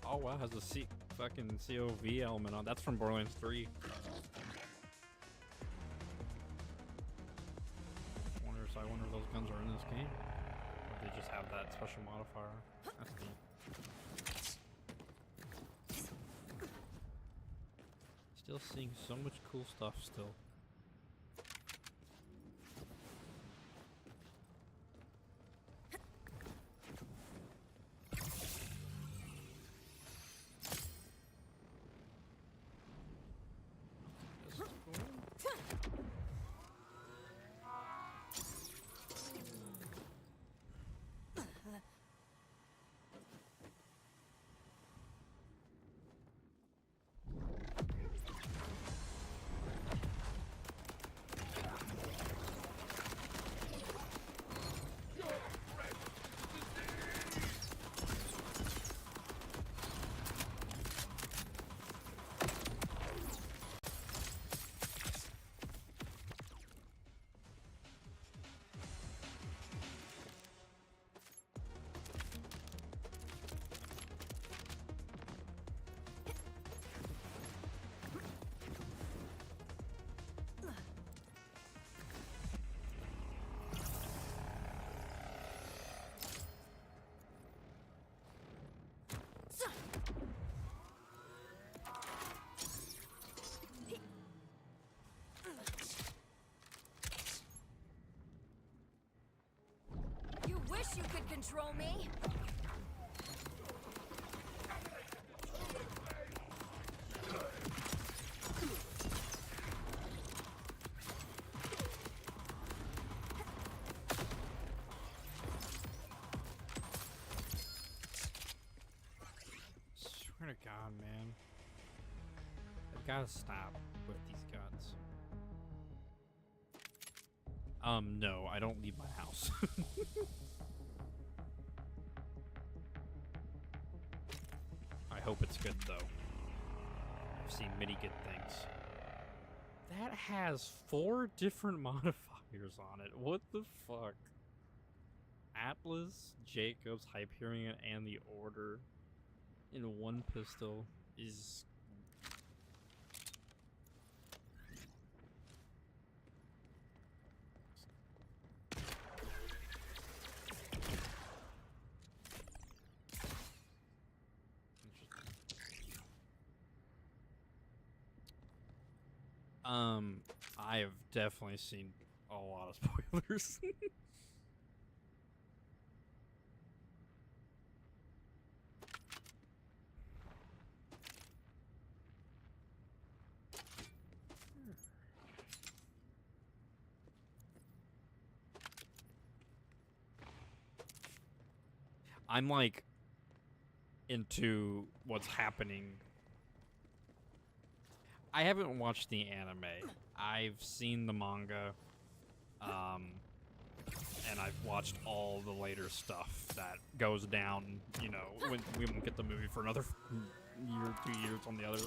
Oh wow, has a fucking COV element on. That's from Borderlands 3. I wonder if those guns are in this game. Or they just have that special modifier. That's neat. Still seeing so much cool stuff still. You wish you could control me. Swear to God, man. I've gotta stop with these guns. No, I don't leave my house. I hope it's good, though. I've seen many good things. That has 4 different modifiers on it. What the fuck? Atlas, Jacobs, Hyperion, and the Order in one pistol is... I have definitely seen a lot of spoilers. I'm like into what's happening. I haven't watched the anime. I've seen the manga. And I've watched all the later stuff that goes down, you know, when we won't get the movie for another year, 2 years on the other.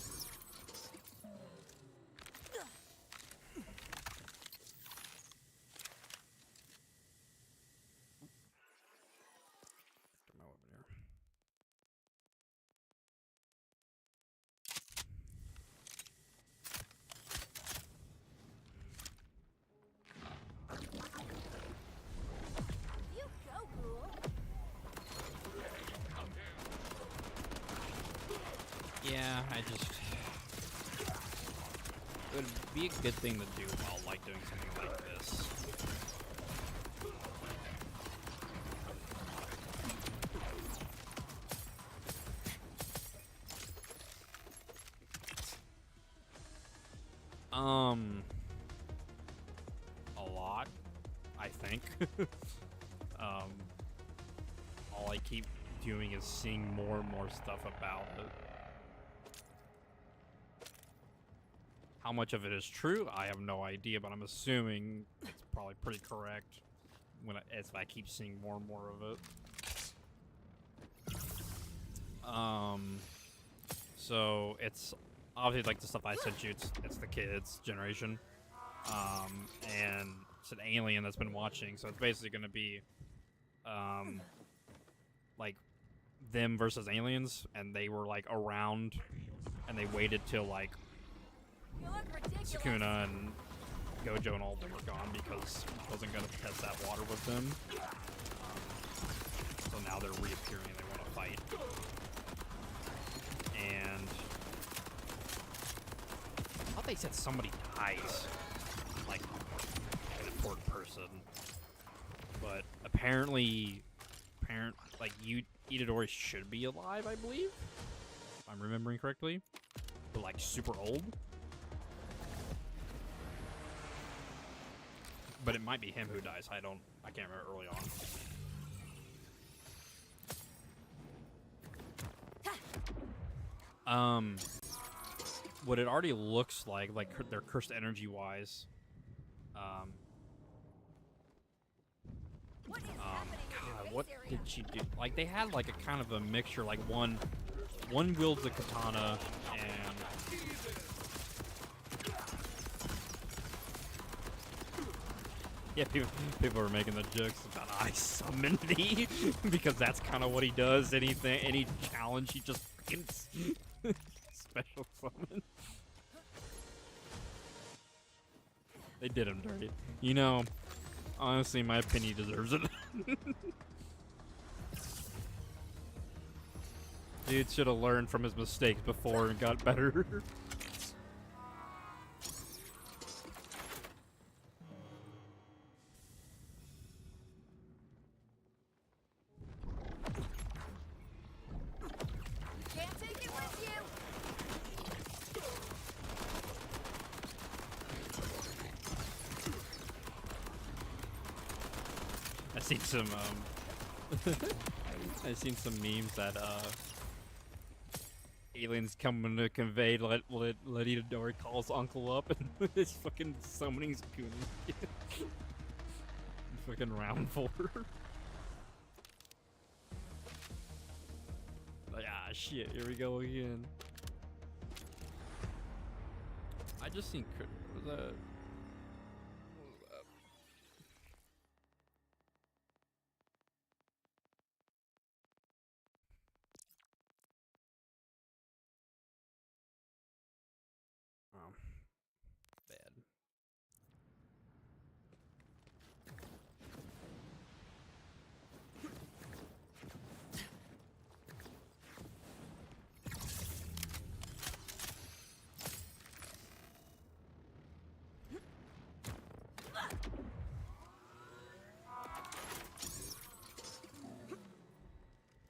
Get my weapon here. You go, ghoul. Yeah, I just... It would be a good thing to do while, like, doing something like this. A lot, I think. All I keep doing is seeing more and more stuff about it. How much of it is true, I have no idea, but I'm assuming it's probably pretty correct as I keep seeing more and more of it. So it's obviously like the stuff I sent you. It's the kids generation, and it's an alien that's been watching. So it's basically going to be, like them versus aliens, and they were like around, and they waited till like You look ridiculous. Sukuna and Gojo and all of them were gone because he wasn't going to test that water with them. So now they're reappearing and they want to fight. And I thought they said somebody dies, like an important person. But apparently, like Itadori should be alive, I believe, if I'm remembering correctly, but like super old. But it might be him who dies. I can't remember early on. What it already looks like their cursed energy wise. What is happening in God, this what area? did she do? Like they had like a kind of a mixture. Like one wields a katana and yeah, people are making the jokes about I summon thee because that's kind of what he does. Any challenge, he just fucking special summon. They did him dirty. You know, honestly, in my opinion, he deserves it. Dude should have learned from his mistakes before and got better. Can't take it with you. I seen some I seen some memes that aliens coming to convey let Itadori calls Uncle up and it's fucking summoning Sukuna. Fucking round 4. Like shit, here we go again. I just seen was that? Oh, bad.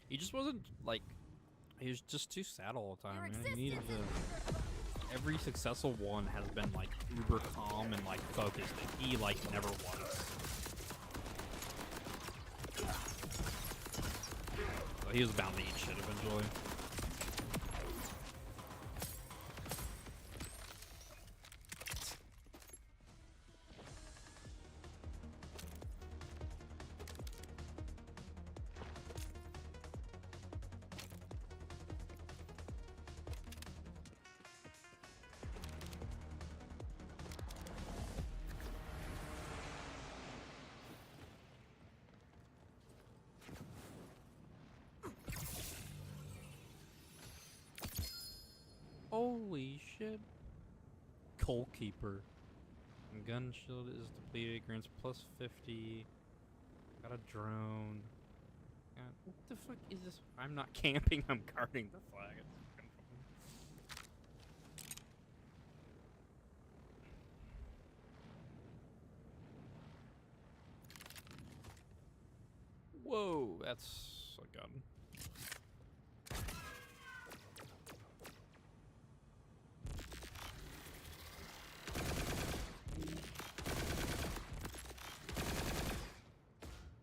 He just wasn't like. He was just too sad all the time. Your Man. He needed existence to. is Every successful one has been like uber calm and like focused, and he like never was. So he was bound to eat shit eventually. Holy shit. Coal Keeper. Gun shield is depleted, grants plus 50. Got a drone. What the fuck is this? I'm not camping, I'm guarding the flag. It's fucking fun. Whoa, that's a gun.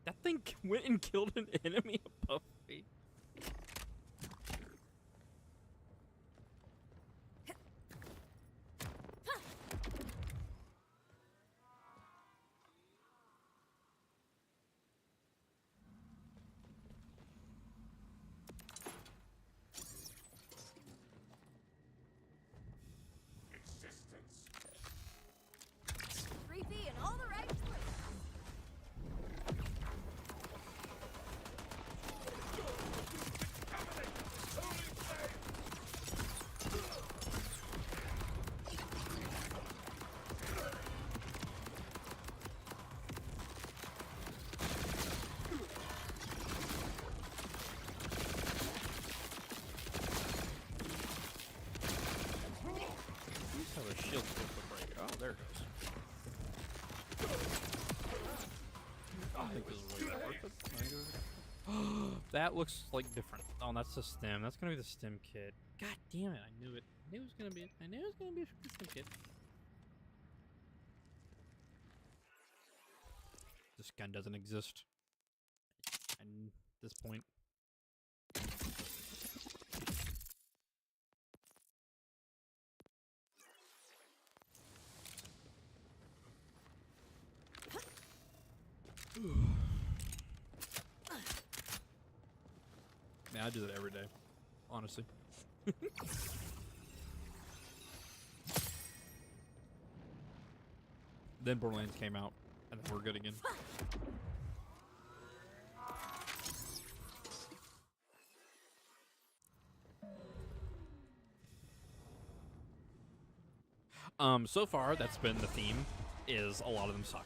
That thing went and killed an enemy above me. creepy in all the right places. How the shield's supposed to break it. Oh, there it goes. I think this is really worth it. That looks like different. Oh, that's the stem. That's gonna be the stem kit. God damn it! I knew it. I knew it was gonna be. I knew it was gonna be a stem kit. This gun doesn't exist. At this point. Man, I do that every day, honestly. Then Borderlands came out, and then we're good again. So far, that's been the theme, is a lot of them suck.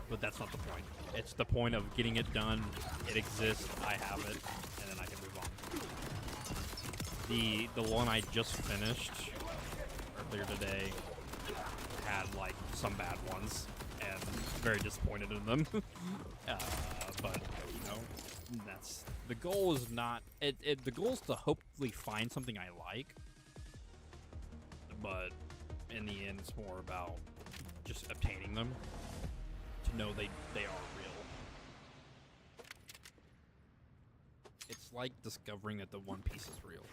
But that's not the point. It's the point of getting it done, it exists, I have it, and then I can move on. The one I just finished earlier today had like some bad ones, and very disappointed in them. But you know, that's the goal. Is not the goal is to hopefully find something I like, but in the end, it's more about just obtaining them to know they are real. It's like discovering that the One Piece is real.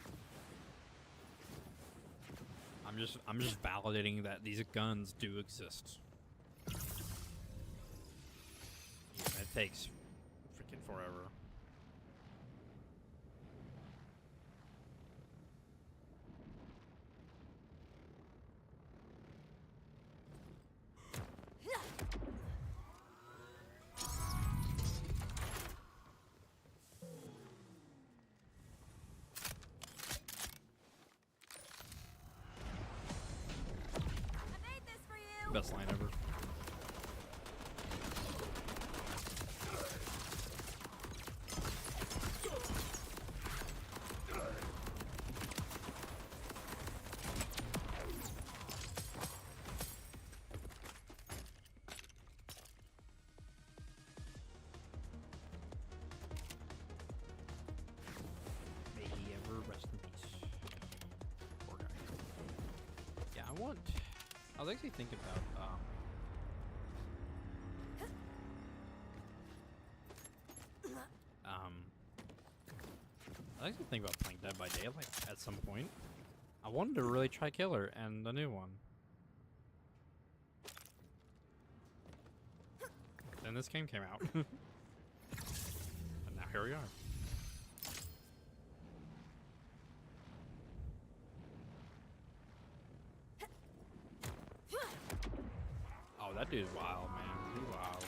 I'm just validating that these guns do exist. Even it takes freaking forever. Best line ever. May he ever rest in peace. Poor guy. Yeah, I was actually thinking about I was actually thinking about playing Dead by Daylight at some point. I wanted to really try Killer and the new one. Then this game came out. And now here we are. Oh, that dude's wild, man. He's wild.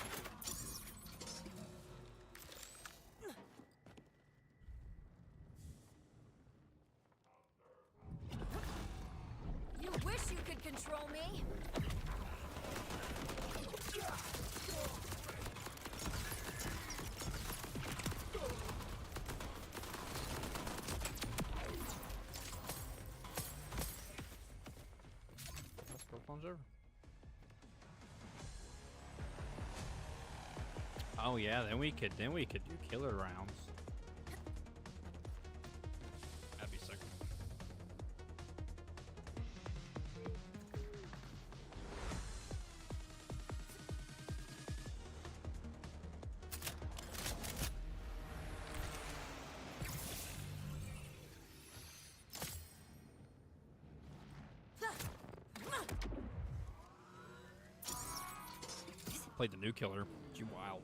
You wish you could control me. Let's go plunge over. Oh yeah, then we could do killer rounds. That'd be sick. Played the new killer. You wild.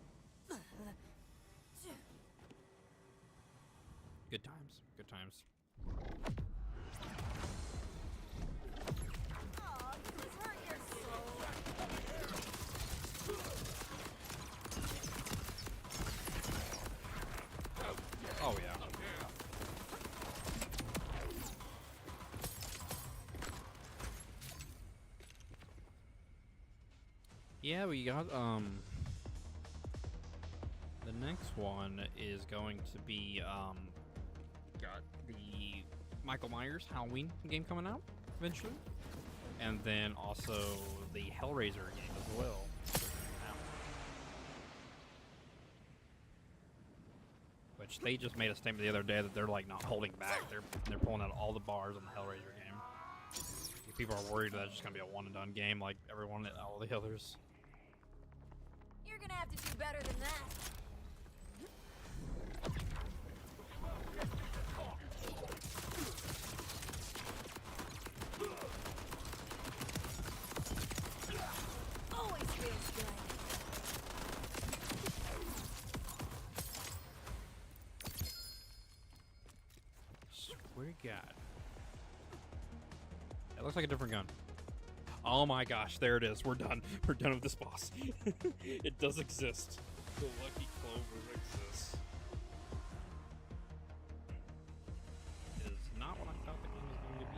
Good times. Good times. Aw, this hurt your soul. Oh yeah. Yeah, we got the next one is going to be got the Michael Myers Halloween game coming out eventually. And then also the Hellraiser game as well. Which they just made a statement the other day that they're like not holding back. They're pulling out all the bars on the Hellraiser game. People are worried that it's just gonna be a one and done game like everyone all the others. You're gonna have to do better than that. Always feels good. Swear to God. It looks like a different gun. Oh my gosh, there it is. We're done. We're done with this boss. It does exist. The Lucky Clover exists. It is not what I thought the game was going to be.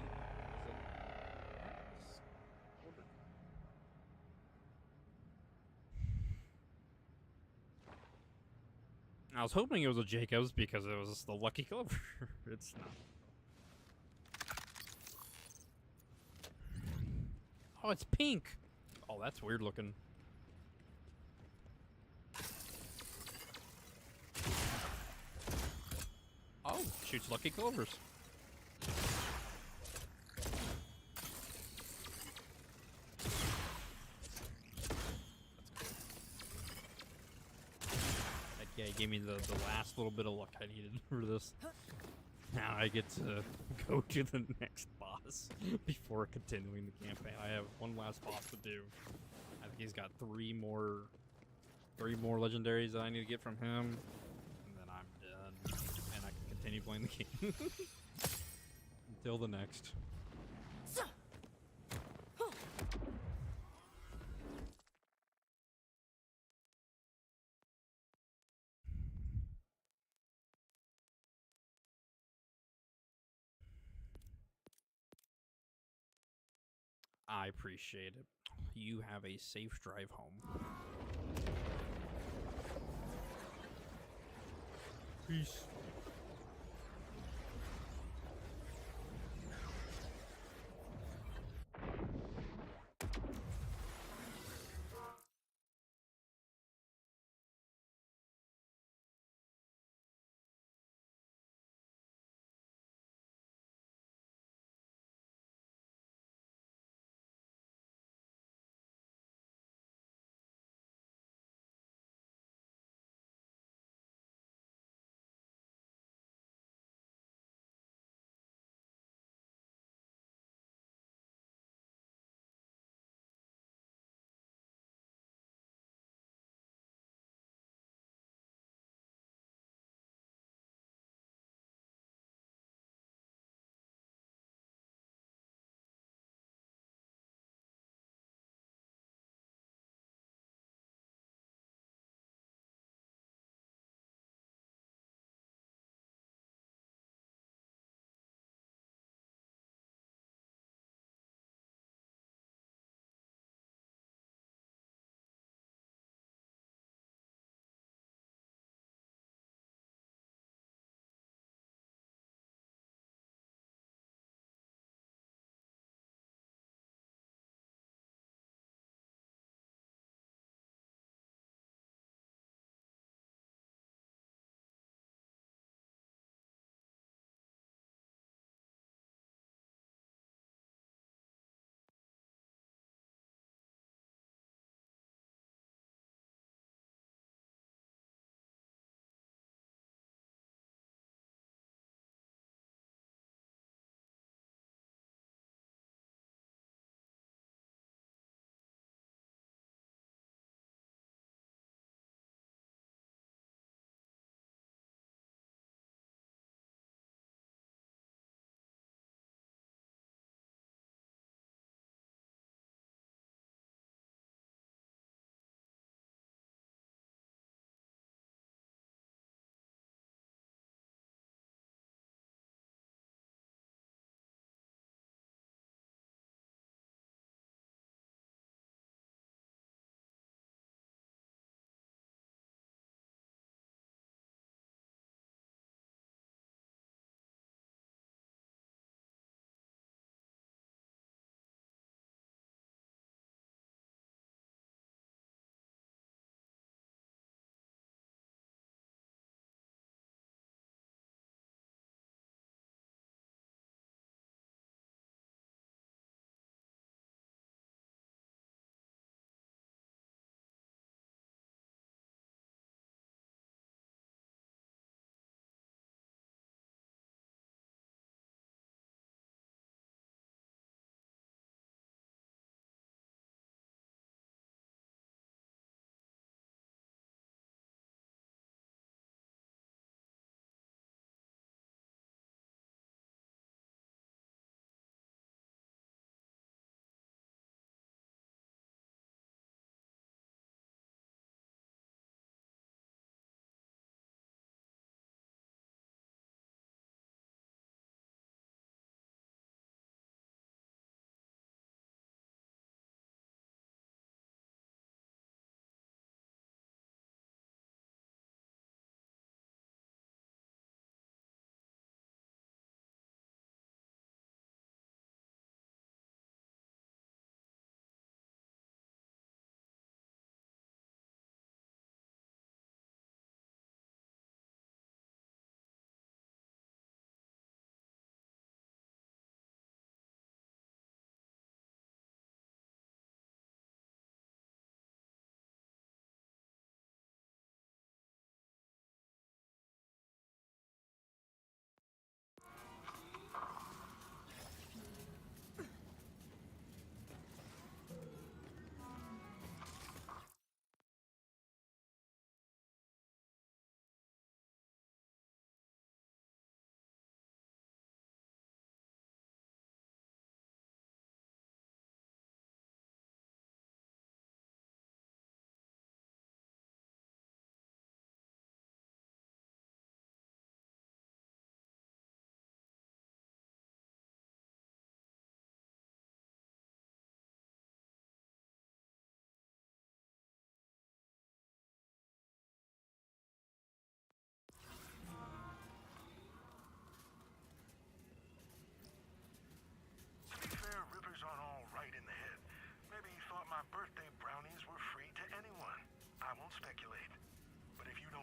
I was hoping it was a Jacobs because it was the Lucky Clover. It's not. Oh, it's pink. Oh, that's weird looking. Oh, shoots Lucky Clovers. That guy gave me the last little bit of luck I needed for this. Now I get to go to the next boss before continuing the campaign. I have one last boss to do. I think he's got three more legendaries that I need to get from him, and then I'm done, and I can continue playing the game until the next. I appreciate it. You have a safe drive home. Peace.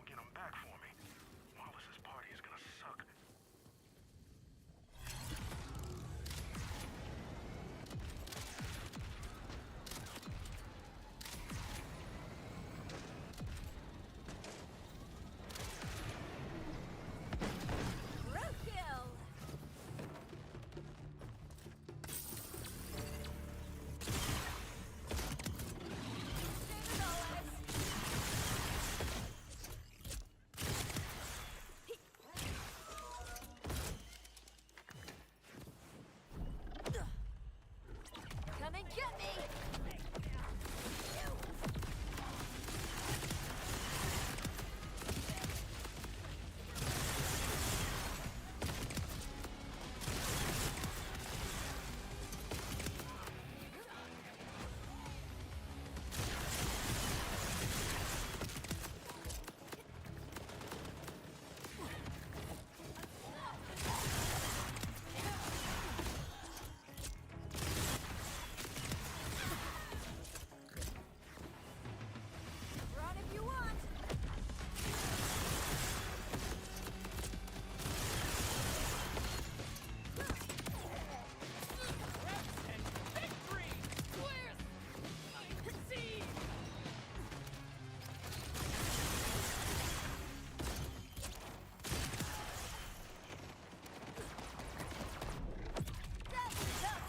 get them back for me. Wallace's party is gonna suck. Roadkill! Same as always. Come and get me! Run if you want! And victory! With I see! That's tough!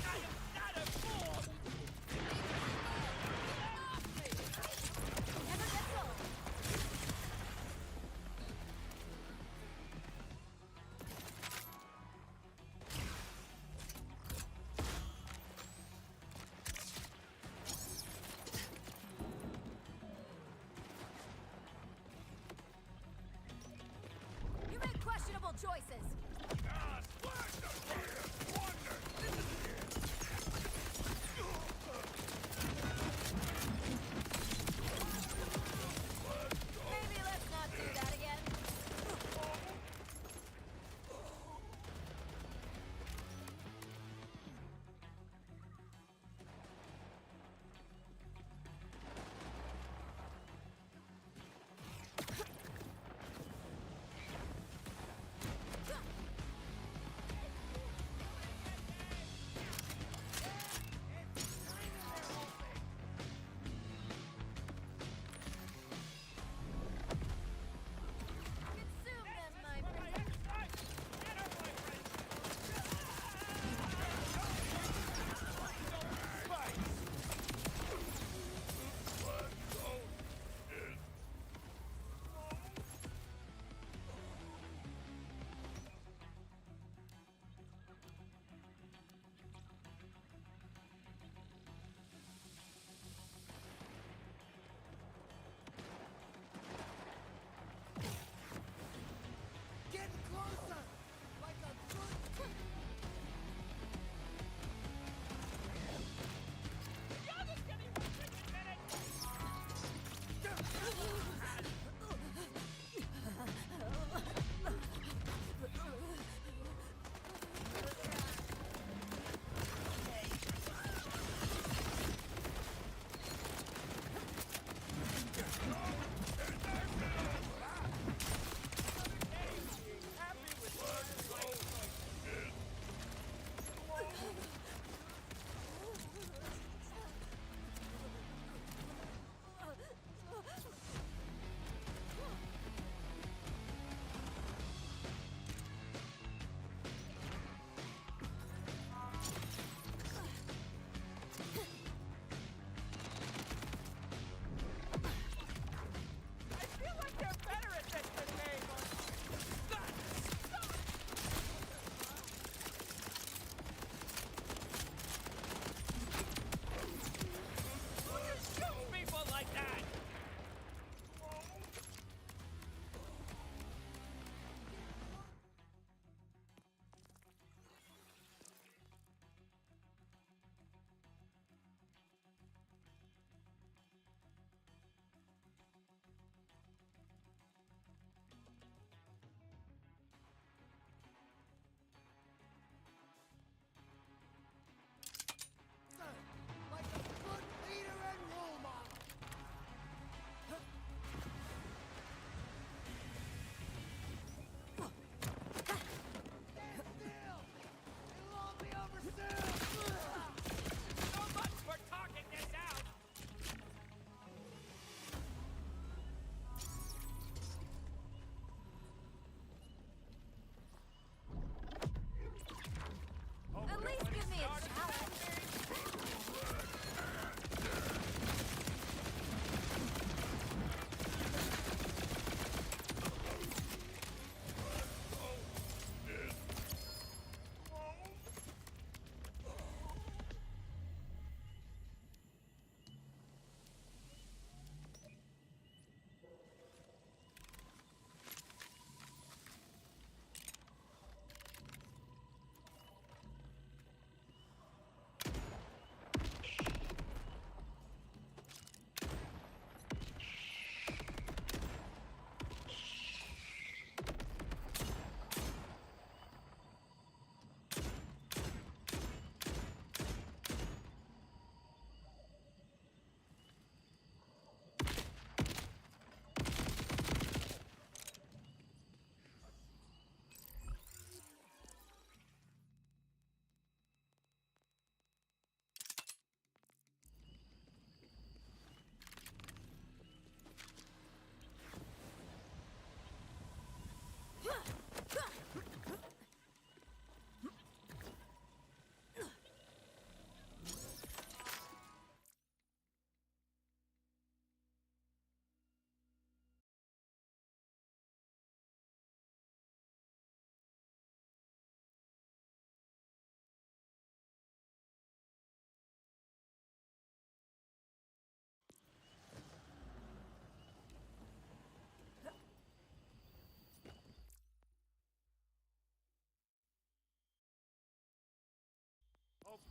I am not a fool! Never gets old! You make questionable choices! Maybe let's not do that again.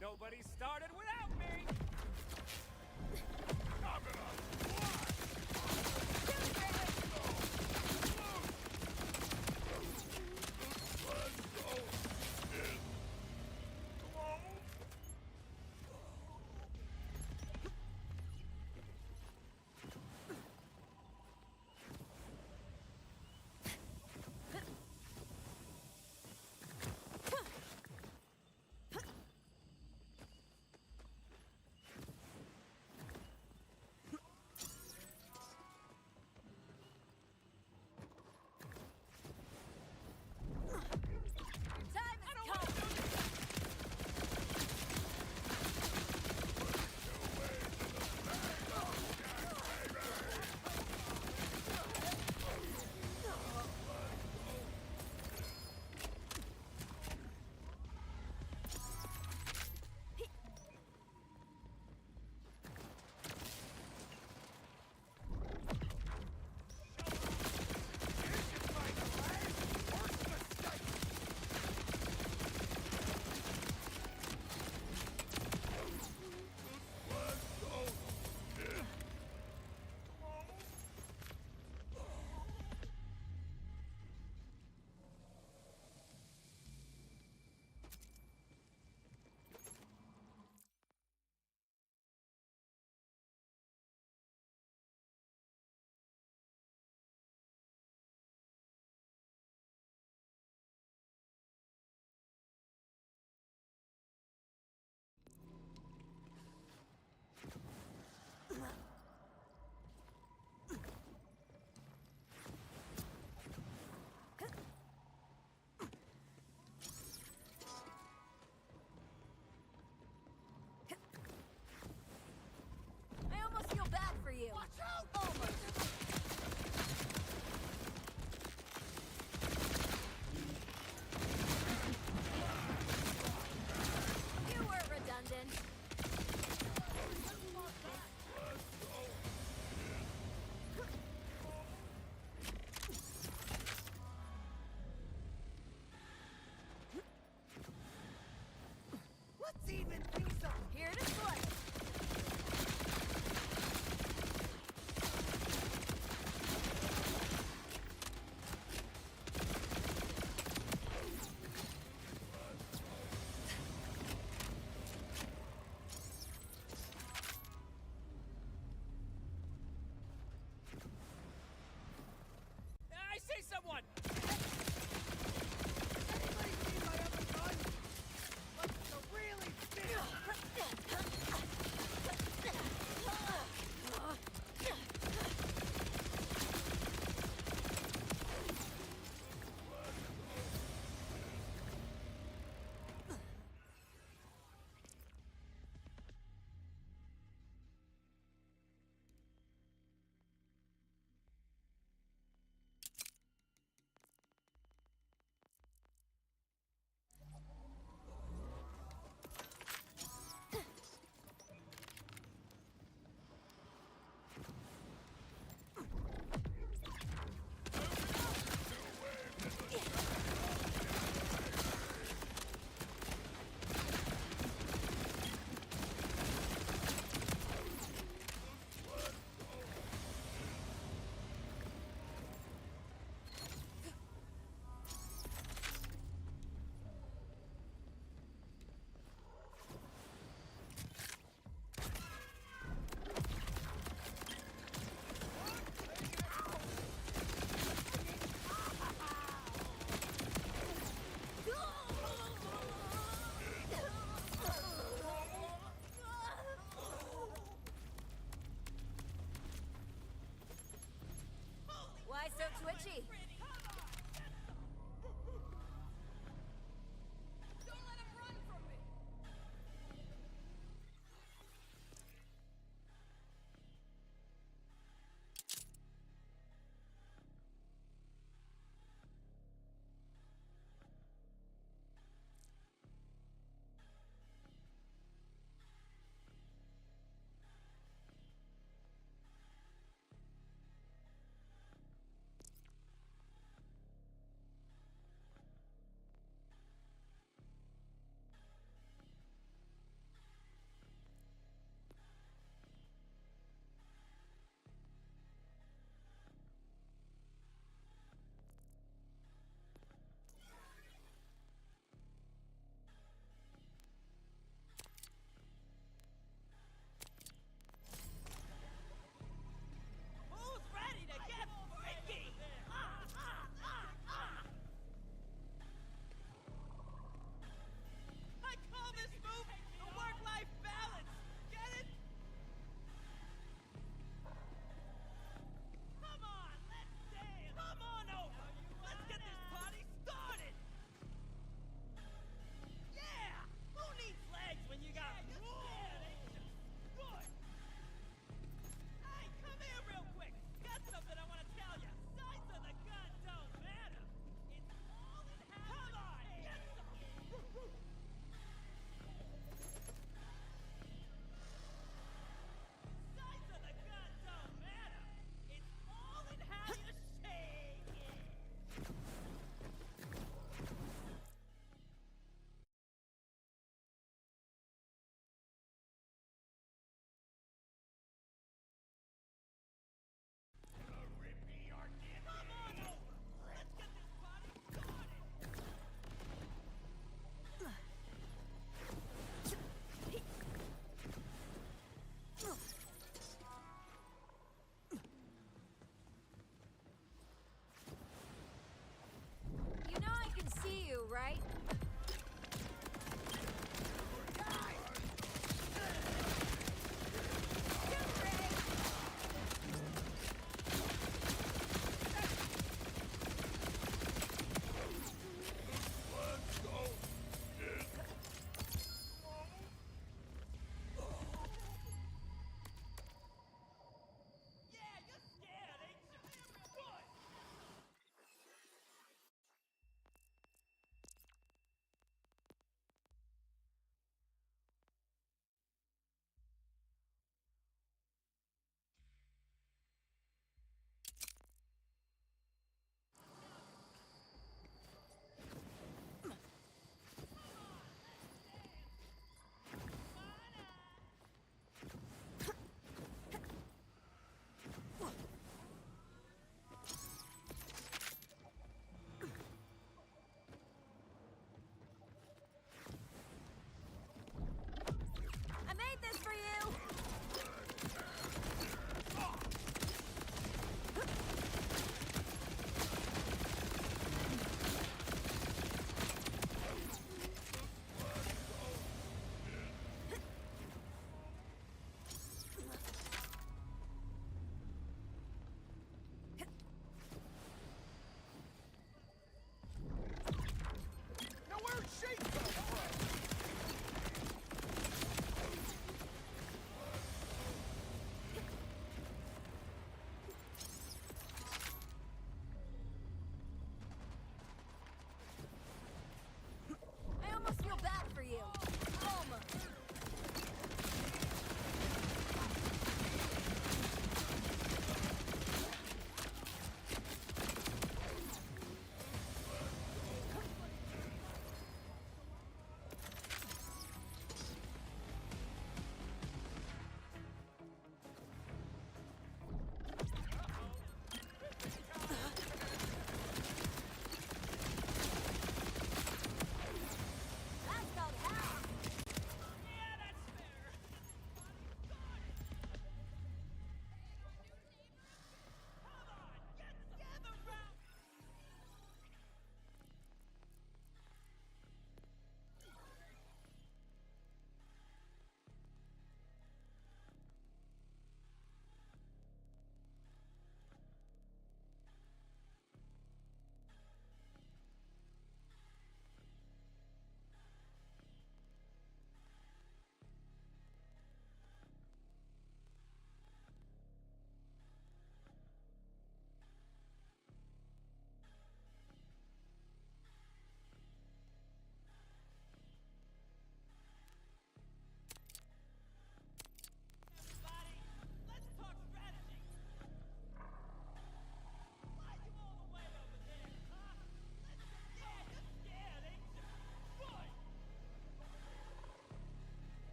Nobody started without me. I'm gonna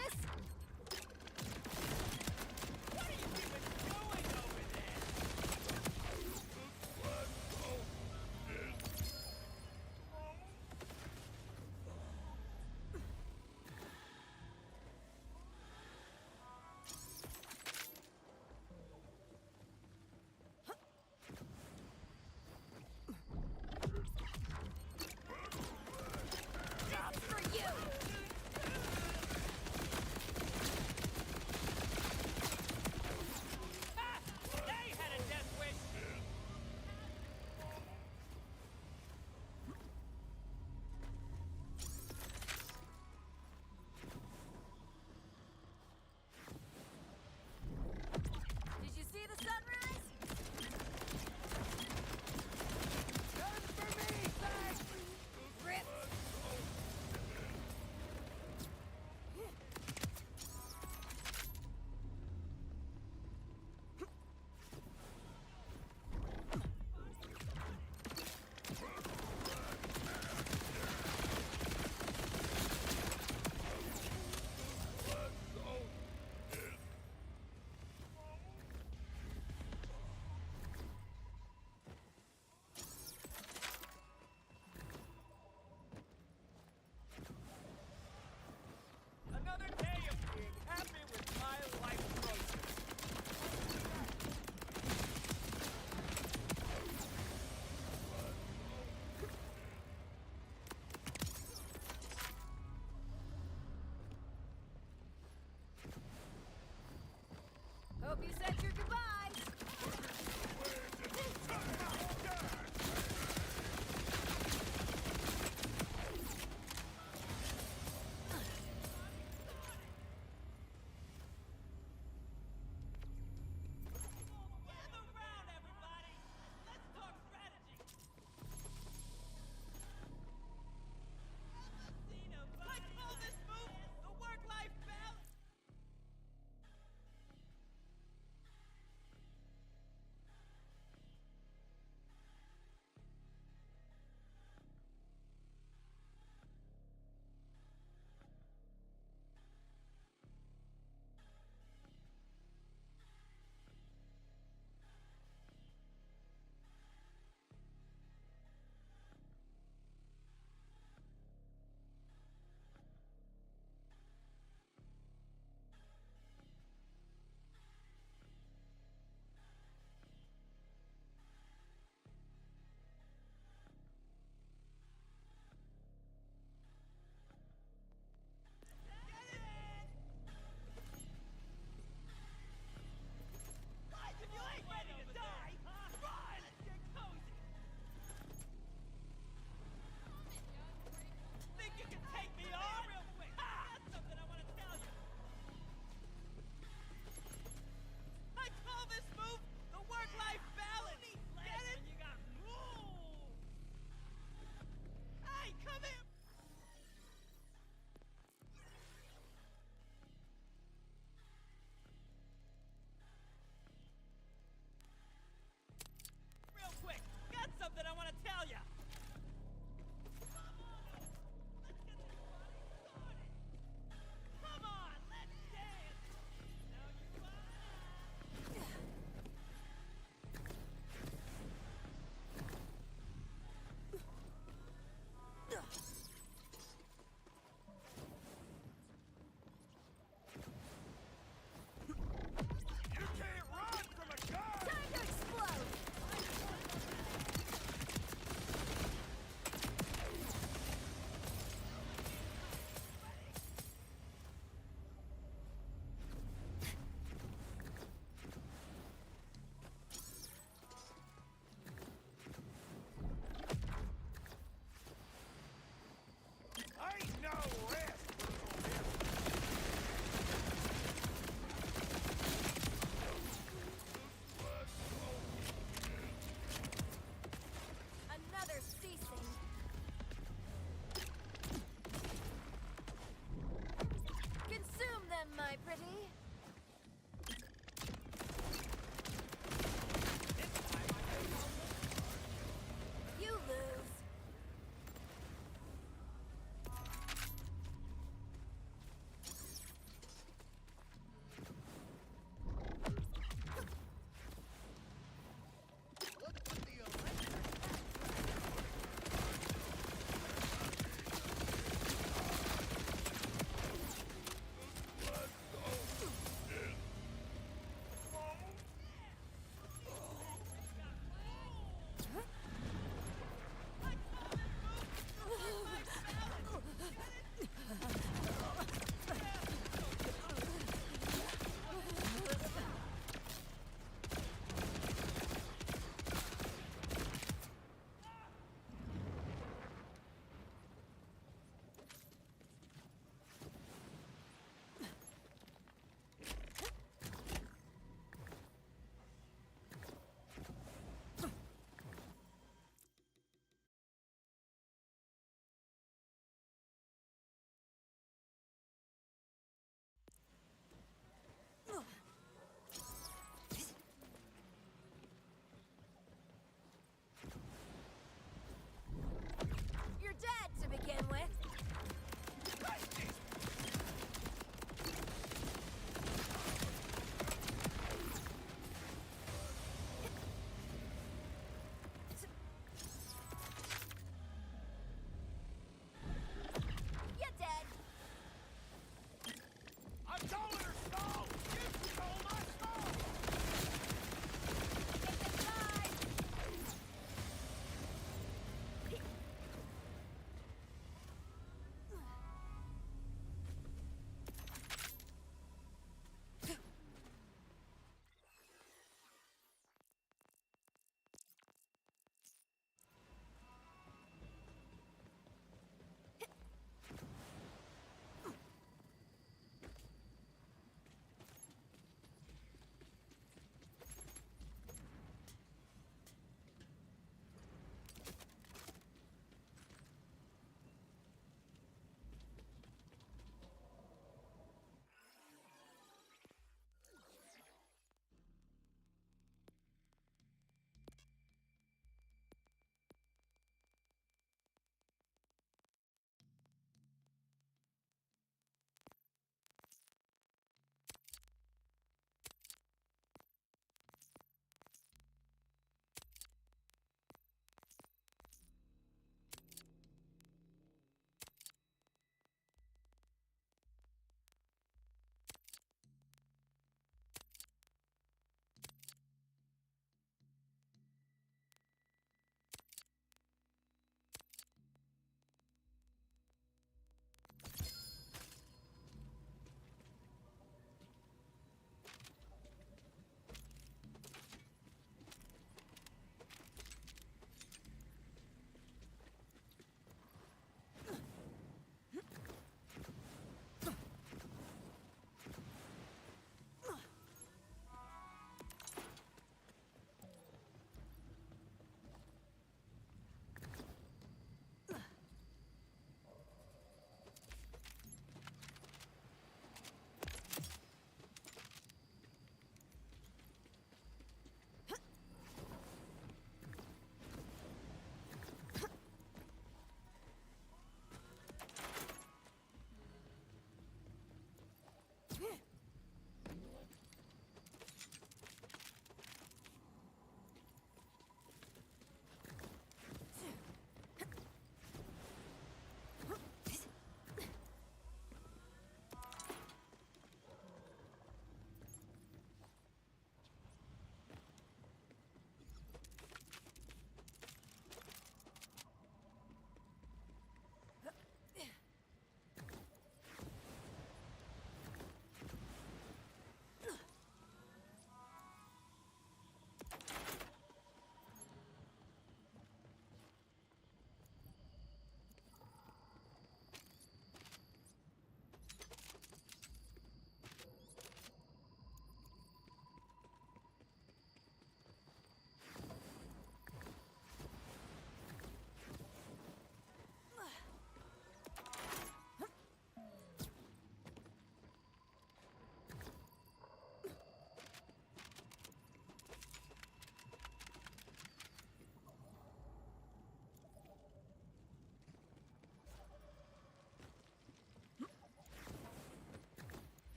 this? What are you even doing over there? This is for you! Ha! They had a death wish. Did you see the sunrise? None for me, thanks. Ripped. Another day of being happy with my life choices. Hope you said your goodbyes. Gather round, everybody. Let's talk strategy. Let's pull this move. The work-life balance.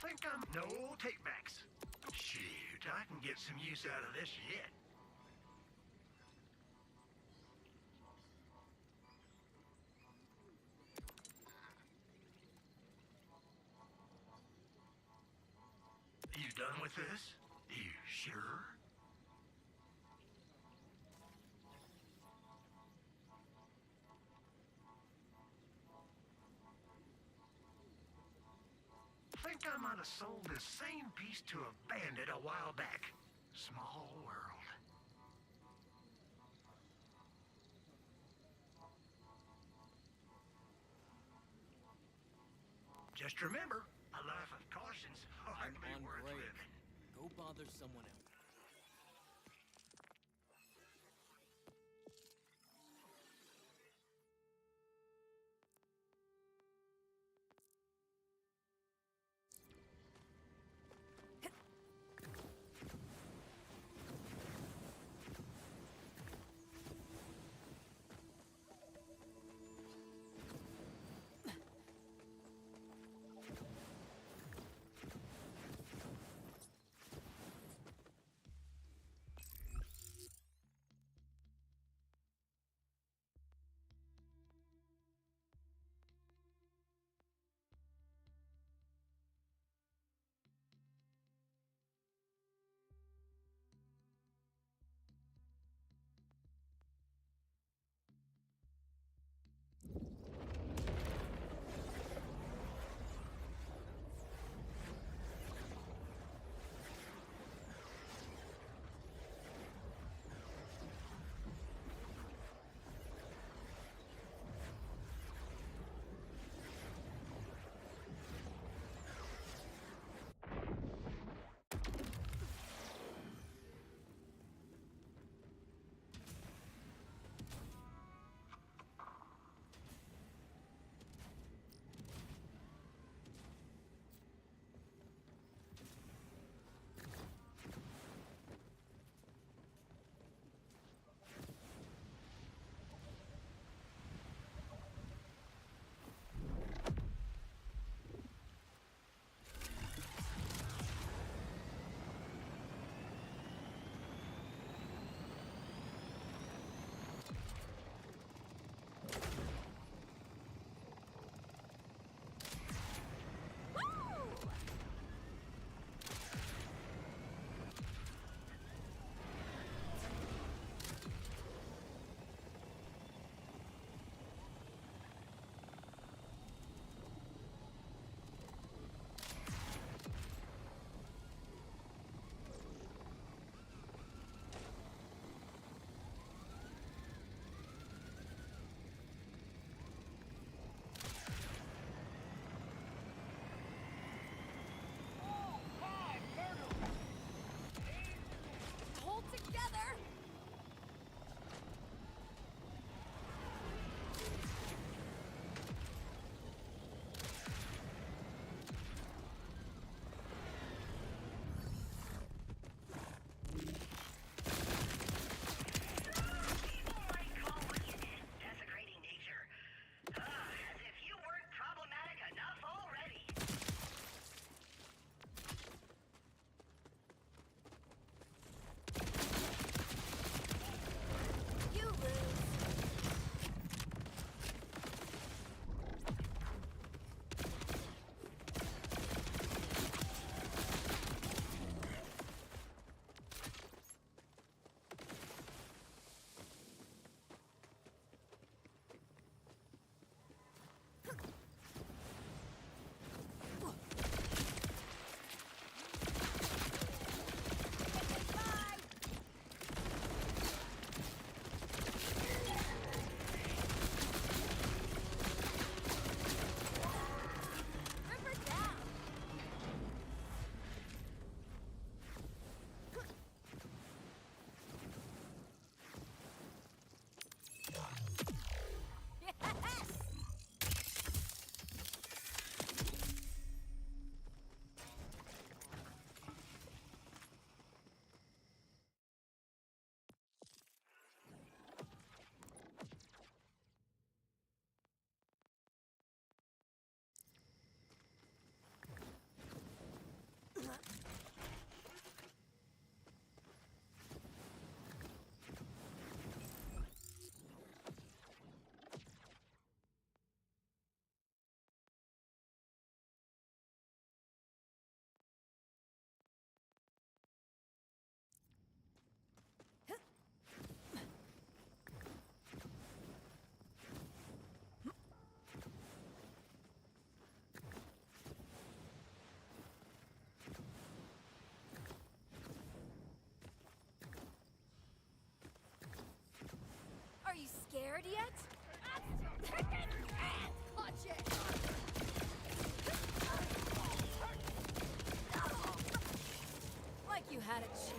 Think I'm no takebacks. Shoot, I can get some use out of this yet. You done with this? You sure? Think I might have sold this same piece to a bandit a while back. Small world. Just remember, a life of caution's I'm hardly on worth break. living. Go bother someone else. scared yet? Watch it! Like you had a chance.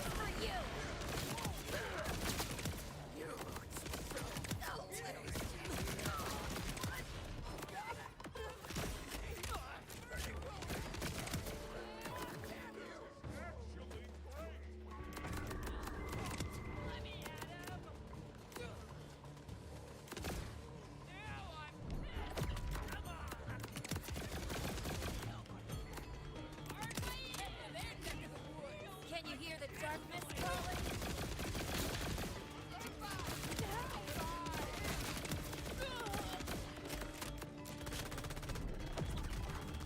For you! You looked so little. Can you hear the darkness calling?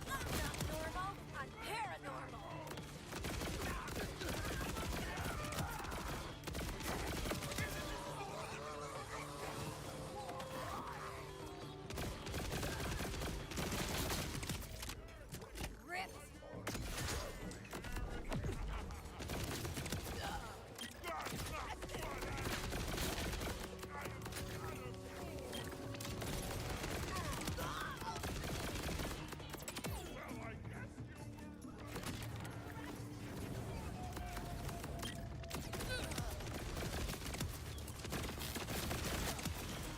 I'm not normal, I'm paranormal. Ripped.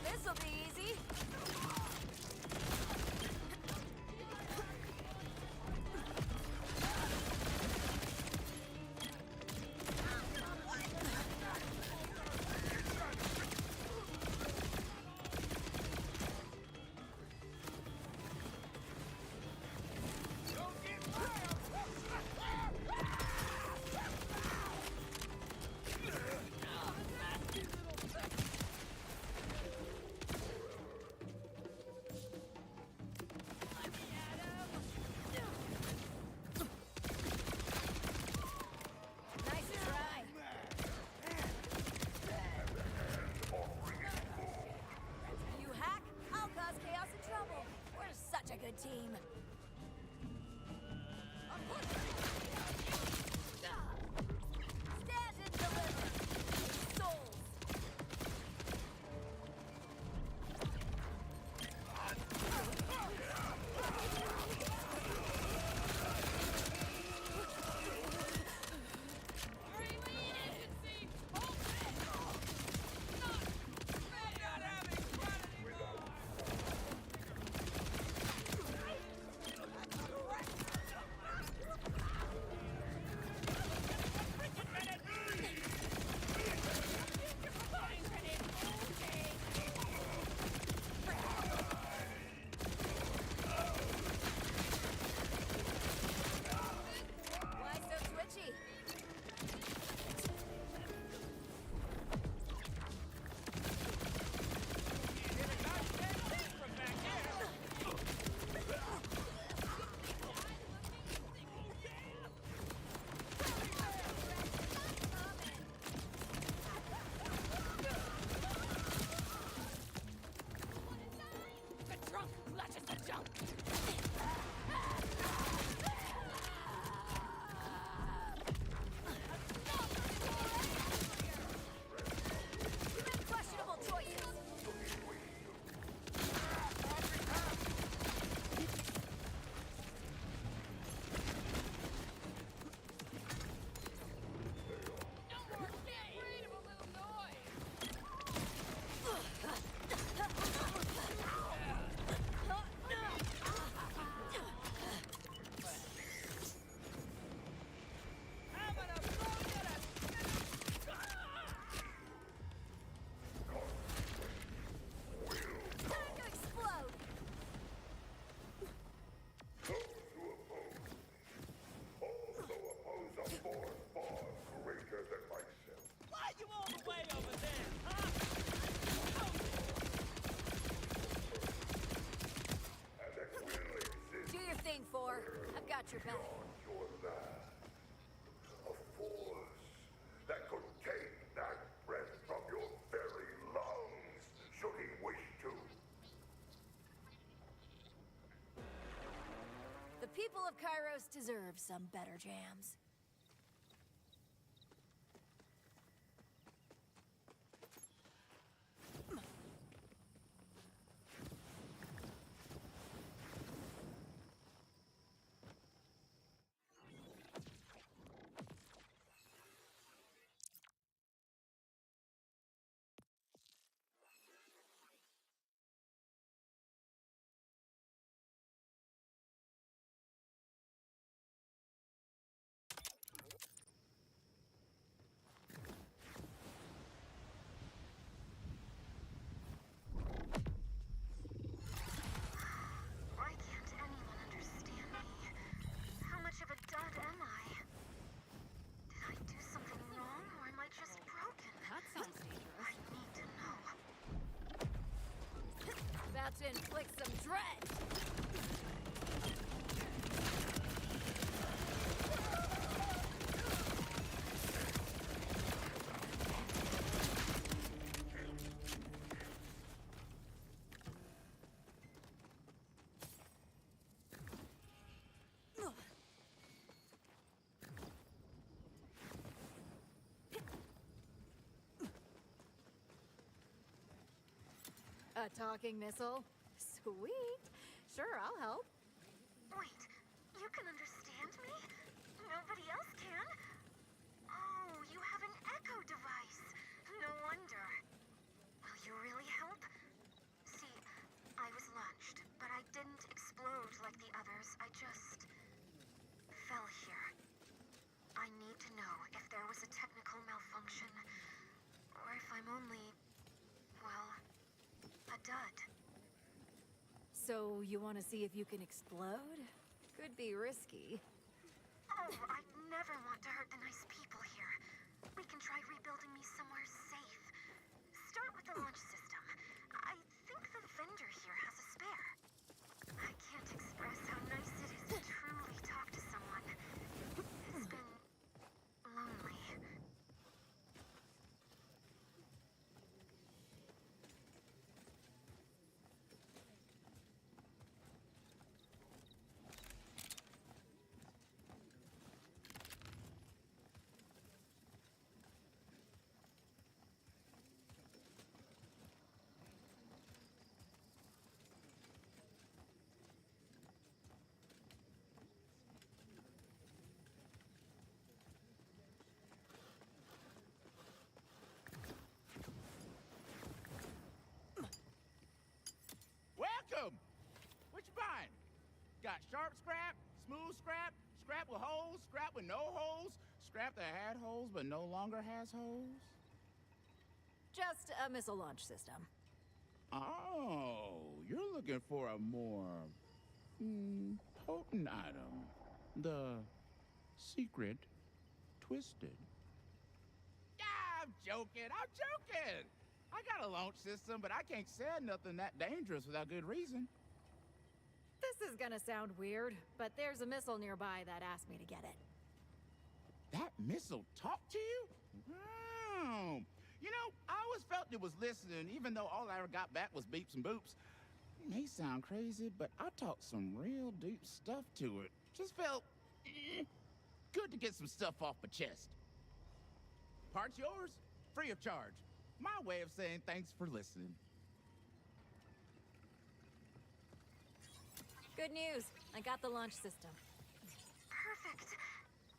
This'll be easy. Nice try. You hack, I'll cause chaos and trouble. We're such a good team. Stand and deliver. Souls. Why so twitchy? The drunk clutches the jump. Questionable choices. No more get rid of a little noise. I'm gonna blow you to Time to explode. Why you all the way over there, huh? Do your thing, Four. I've got your back. A force that could take that breath from your very lungs, should he wish to. The people of Kairos deserve some better jams. About to inflict some dread. A talking missile? Sweet. Sure, I'll help. Wait, you can understand me? Nobody else can? Oh, you have an echo device. No wonder. Will you really help? See, I was launched, but I didn't explode like the others. I just fell here. I need to know if there was a technical malfunction, or if I'm only, well, a dud. So, you want to see if you can explode? Could be risky. Oh, I never want to hurt the nice people here. We can try rebuilding me somewhere safe. Start with the launch system. I think the vendor here has a spare. I can't express how nice it is to truly talk to someone. It's been lonely. Welcome! What you buying? Got sharp scrap, smooth scrap, scrap with holes, scrap with no holes, scrap that had holes but no longer has holes? Just a missile launch system. Oh, you're looking for a more potent item. The secret twisted. I'm joking. I got a launch system, but I can't sell nothing that dangerous without good reason. This is gonna sound weird, but there's a missile nearby that asked me to get it. That missile talked to you? Wow. You know, I always felt it was listening, even though all I ever got back was beeps and boops. It may sound crazy, but I talked some real deep stuff to it. Just felt good to get some stuff off my chest. Part's yours, free of charge. My way of saying thanks for listening. Good news. I got the launch system. Perfect.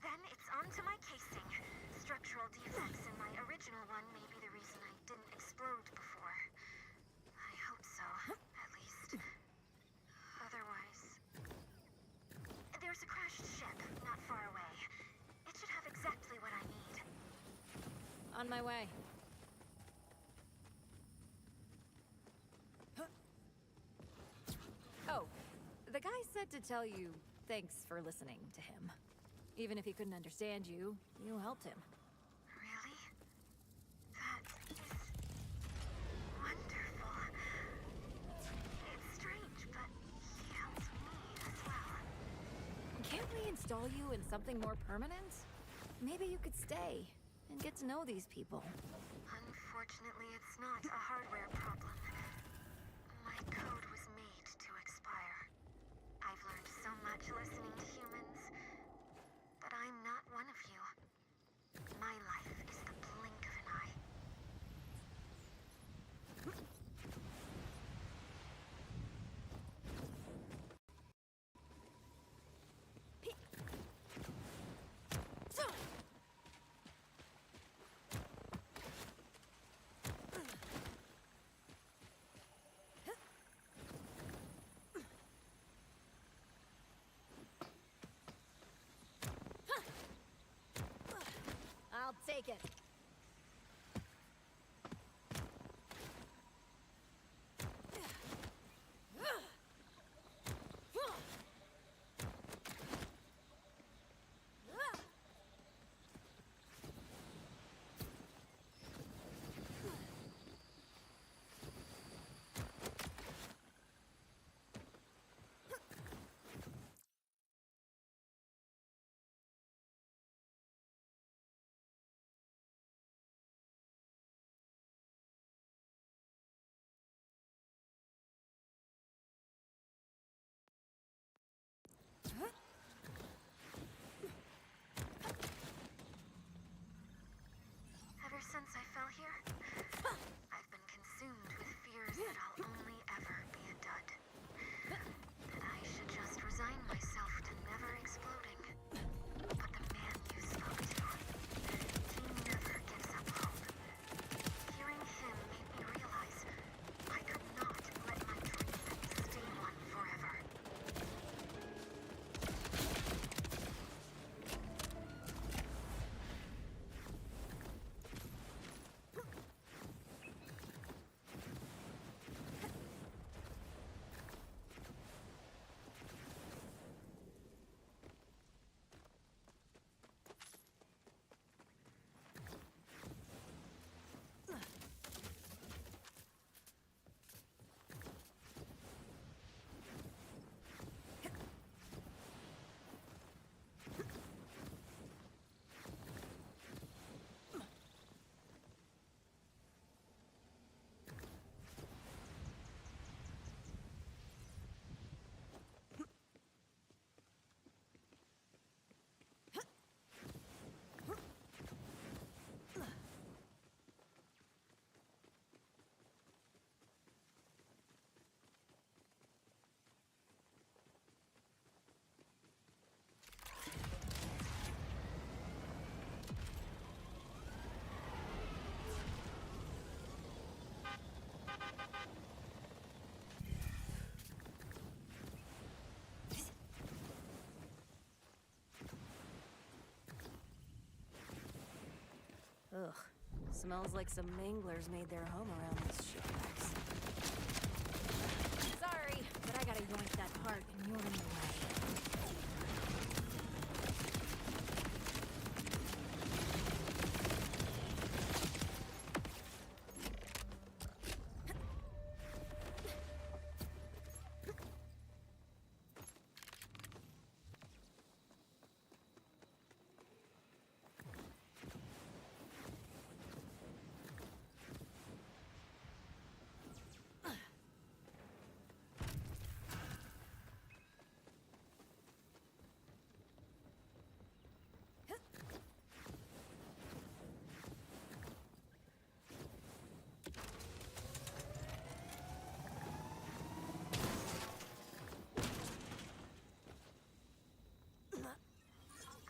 Then it's on to my casing. Structural defects in my original one may be the reason I didn't explode before. I hope so, at least. Otherwise... There's a crashed ship not far away. It should have exactly what I need. On my way. Oh, the guy said to tell you thanks for listening to him. Even if he couldn't understand you, you helped him. Really? That is wonderful. It's strange, but he helped me as well. Can't we install you in something more permanent? Maybe you could stay and get to know these people. Unfortunately, it's not a hardware problem. My code was made to expire. I've learned so much listening to humans, but I'm not one of you. My life is the blink of an eye. I'll take it. Smells like some manglers made their home around these shipwrecks. Sorry, but I gotta yoink that part and you're in the way.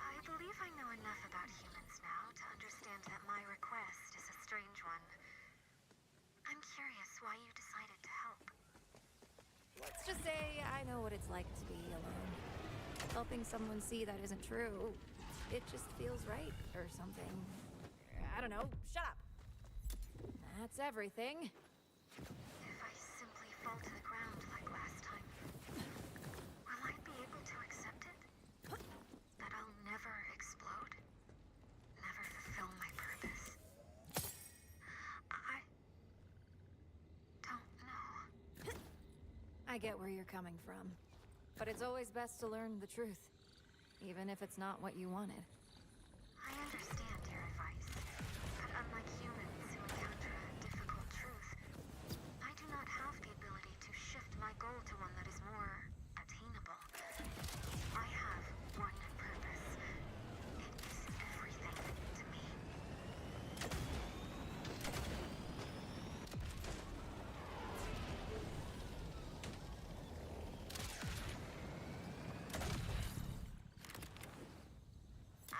I believe I know enough about humans now to understand that my request is a strange one. I'm curious why you decided to help. Let's just say I know what it's like to be alone. Helping someone see that isn't true, it just feels right or something. I don't know. Shut up. That's everything. If I simply fall to the ground like last time, will I be able to accept it? That I'll never explode? Never fulfill my purpose? I don't know. I get where you're coming from. But it's always best to learn the truth, even if it's not what you wanted. I understand your advice, but unlike humans who encounter a difficult truth, I do not have the ability to shift my goal to one that is more attainable. I have one purpose. It is everything to me.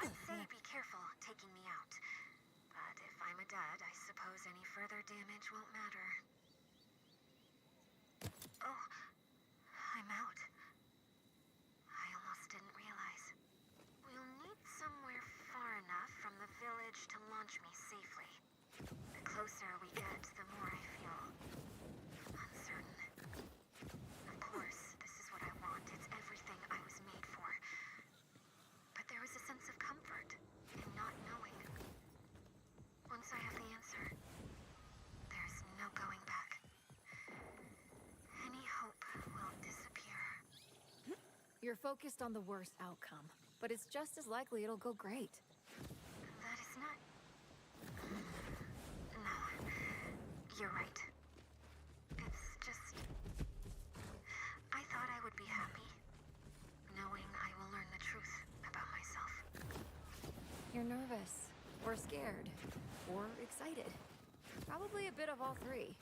I'd say be careful taking me out. But if I'm a dud, I suppose any further damage won't matter. Oh, I'm out. I almost didn't realize. We'll need somewhere far enough from the village to launch me safely. The closer we get, the more I feel uncertain. Of course, this is what I want. It's everything I was made for. But there is a sense of comfort in not knowing. Once I have the answer, there's no going back. Any hope will disappear. You're focused on the worst outcome, but it's just as likely it'll go great. That is not... No. You're right. It's just... I thought I would be happy, knowing I will learn the truth about myself. You're nervous, or scared, or excited. Probably a bit of all three.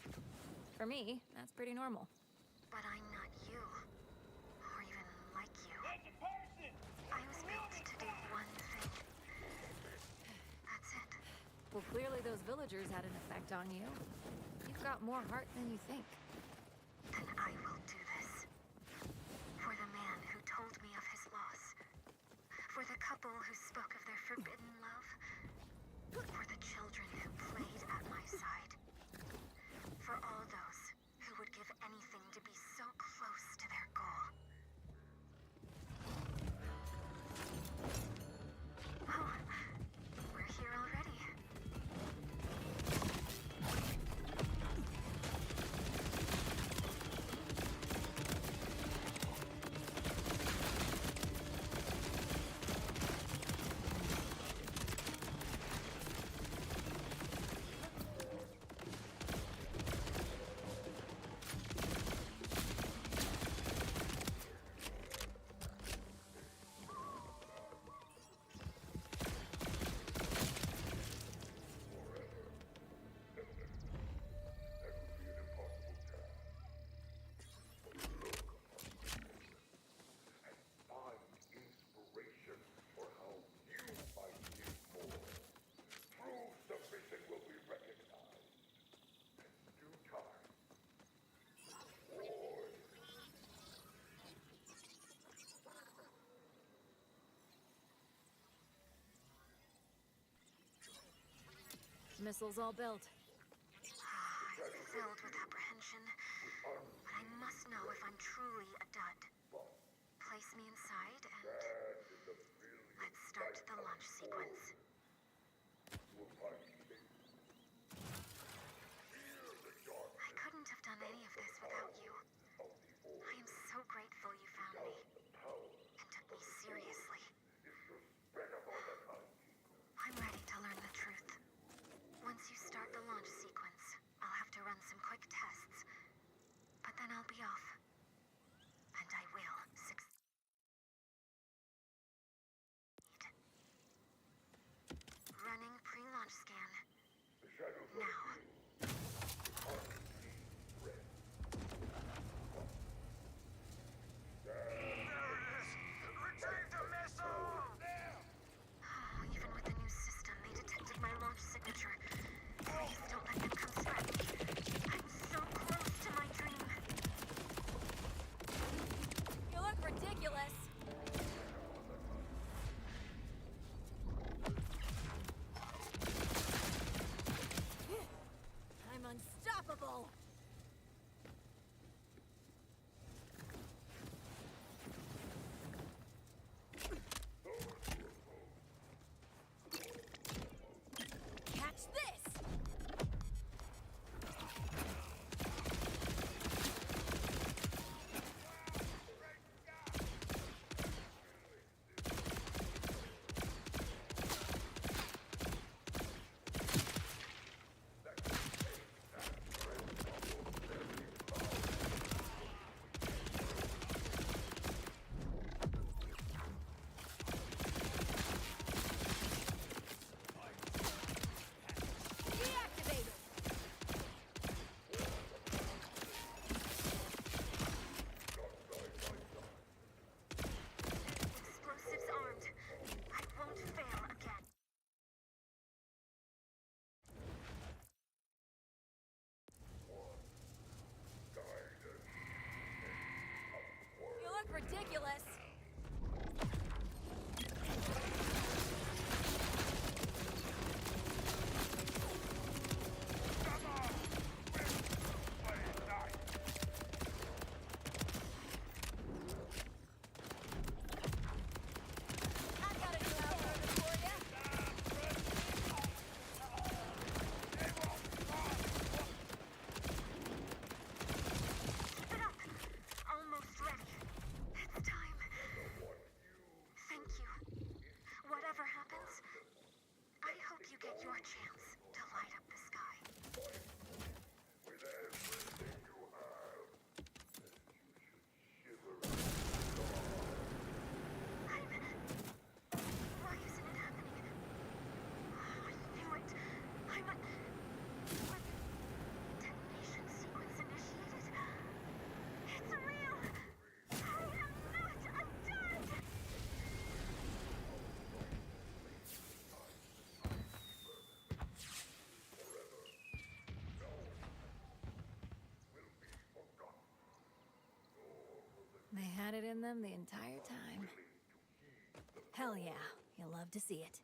For me, that's pretty normal. But I'm not you. Or even like you. I was built to do one thing. That's it. Well, clearly those villagers had an effect on you. You've got more heart than you think. Then I will do this. For the man who told me of his loss. For the couple who spoke of their forbidden love. For the children who played at my side. For all those who would give anything to be so close to their goal. Oh, we're here already. Missiles all built. I'm filled with apprehension, but I must know if I'm truly a dud. Place me inside and let's start the launch sequence. I couldn't have done any of this without you. I am so grateful you found me and took me seriously. I'm ready to learn the truth. Once you start the launch sequence, I'll have to run some quick tests. But then I'll be off. And I will succeed. Running pre-launch scan. Now. Retrieve the missile! Oh, even with the new system, they detected my launch signature. Please don't let them come scrap me. I'm so close to my dream. You look ridiculous. I'm unstoppable. Catch this! Deactivated! Explosives armed. I won't fail again. You look ridiculous. I got a new algorithm for ya. Keep it up. Almost ready. It's time. Thank you. Whatever happens, I hope you get your chance to light up the sky. With everything you have, you should shiver. Why isn't it happening? Oh, I knew it. I'm a... What? Detonation sequence initiated. It's real. I am not a dud. They had it in them the entire time. Hell yeah, you'll love to see it.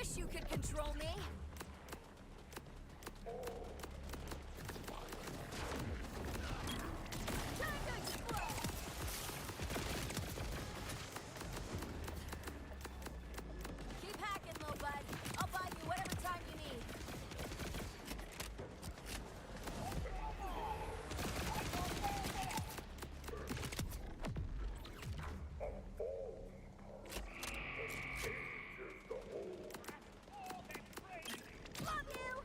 wish you could control me. Time to explode. Keep hacking, little bud. I'll buy you whatever time you need. Love you!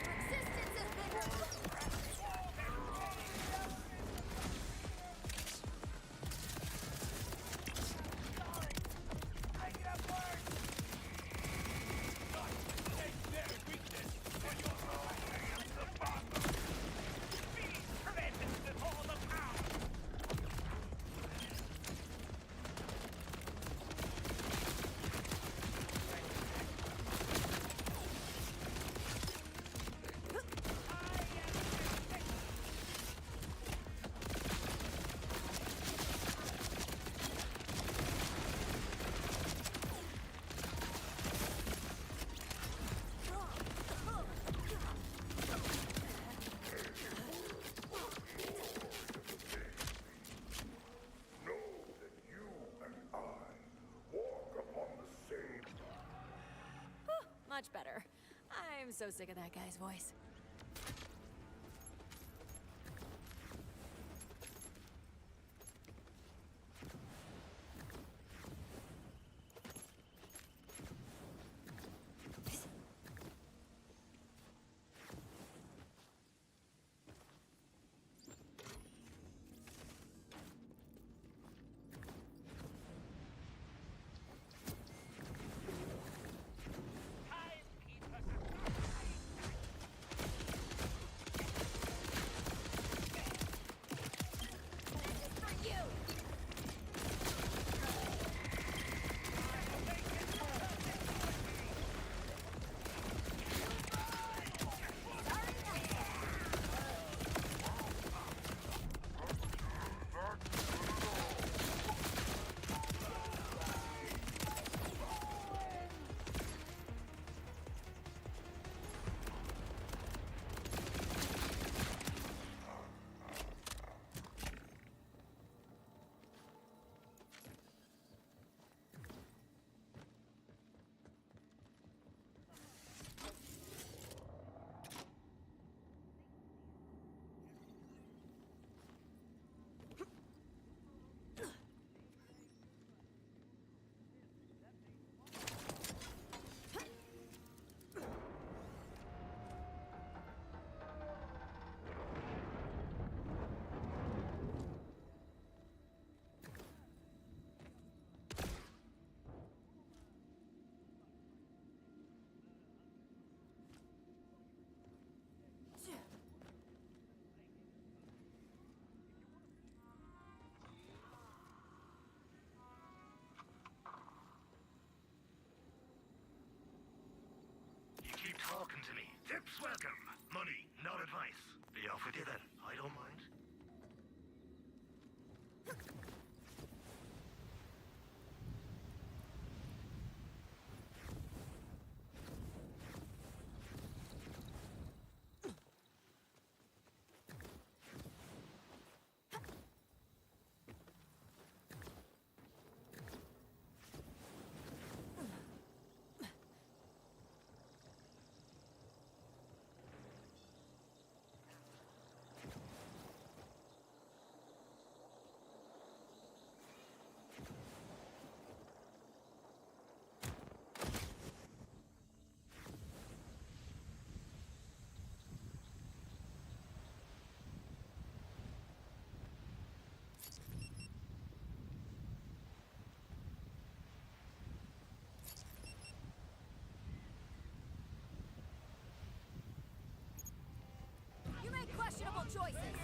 Resistance has been Know that you and I walk upon the same. much better. I'm so sick of that guy's voice. For you! You keep talking to me. Tips welcome. Money, not advice. Be off with you then. I don't mind. choices.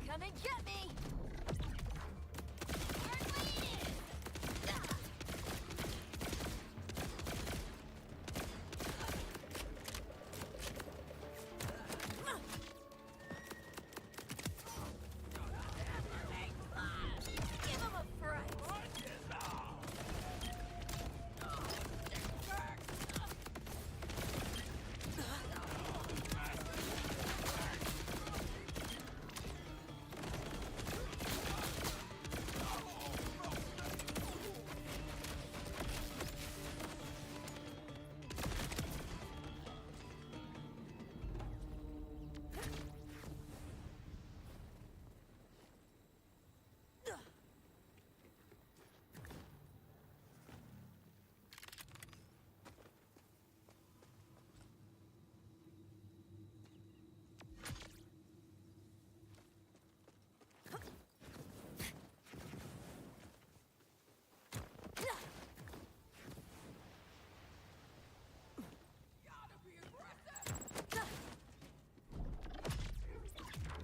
Come and get me! Give him a fright!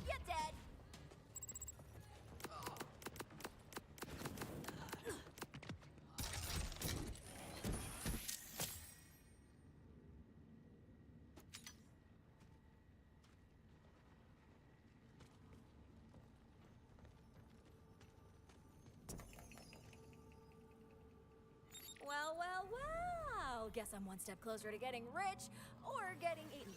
You're dead! Well, well, well. Guess I'm one step closer to getting rich or getting eaten.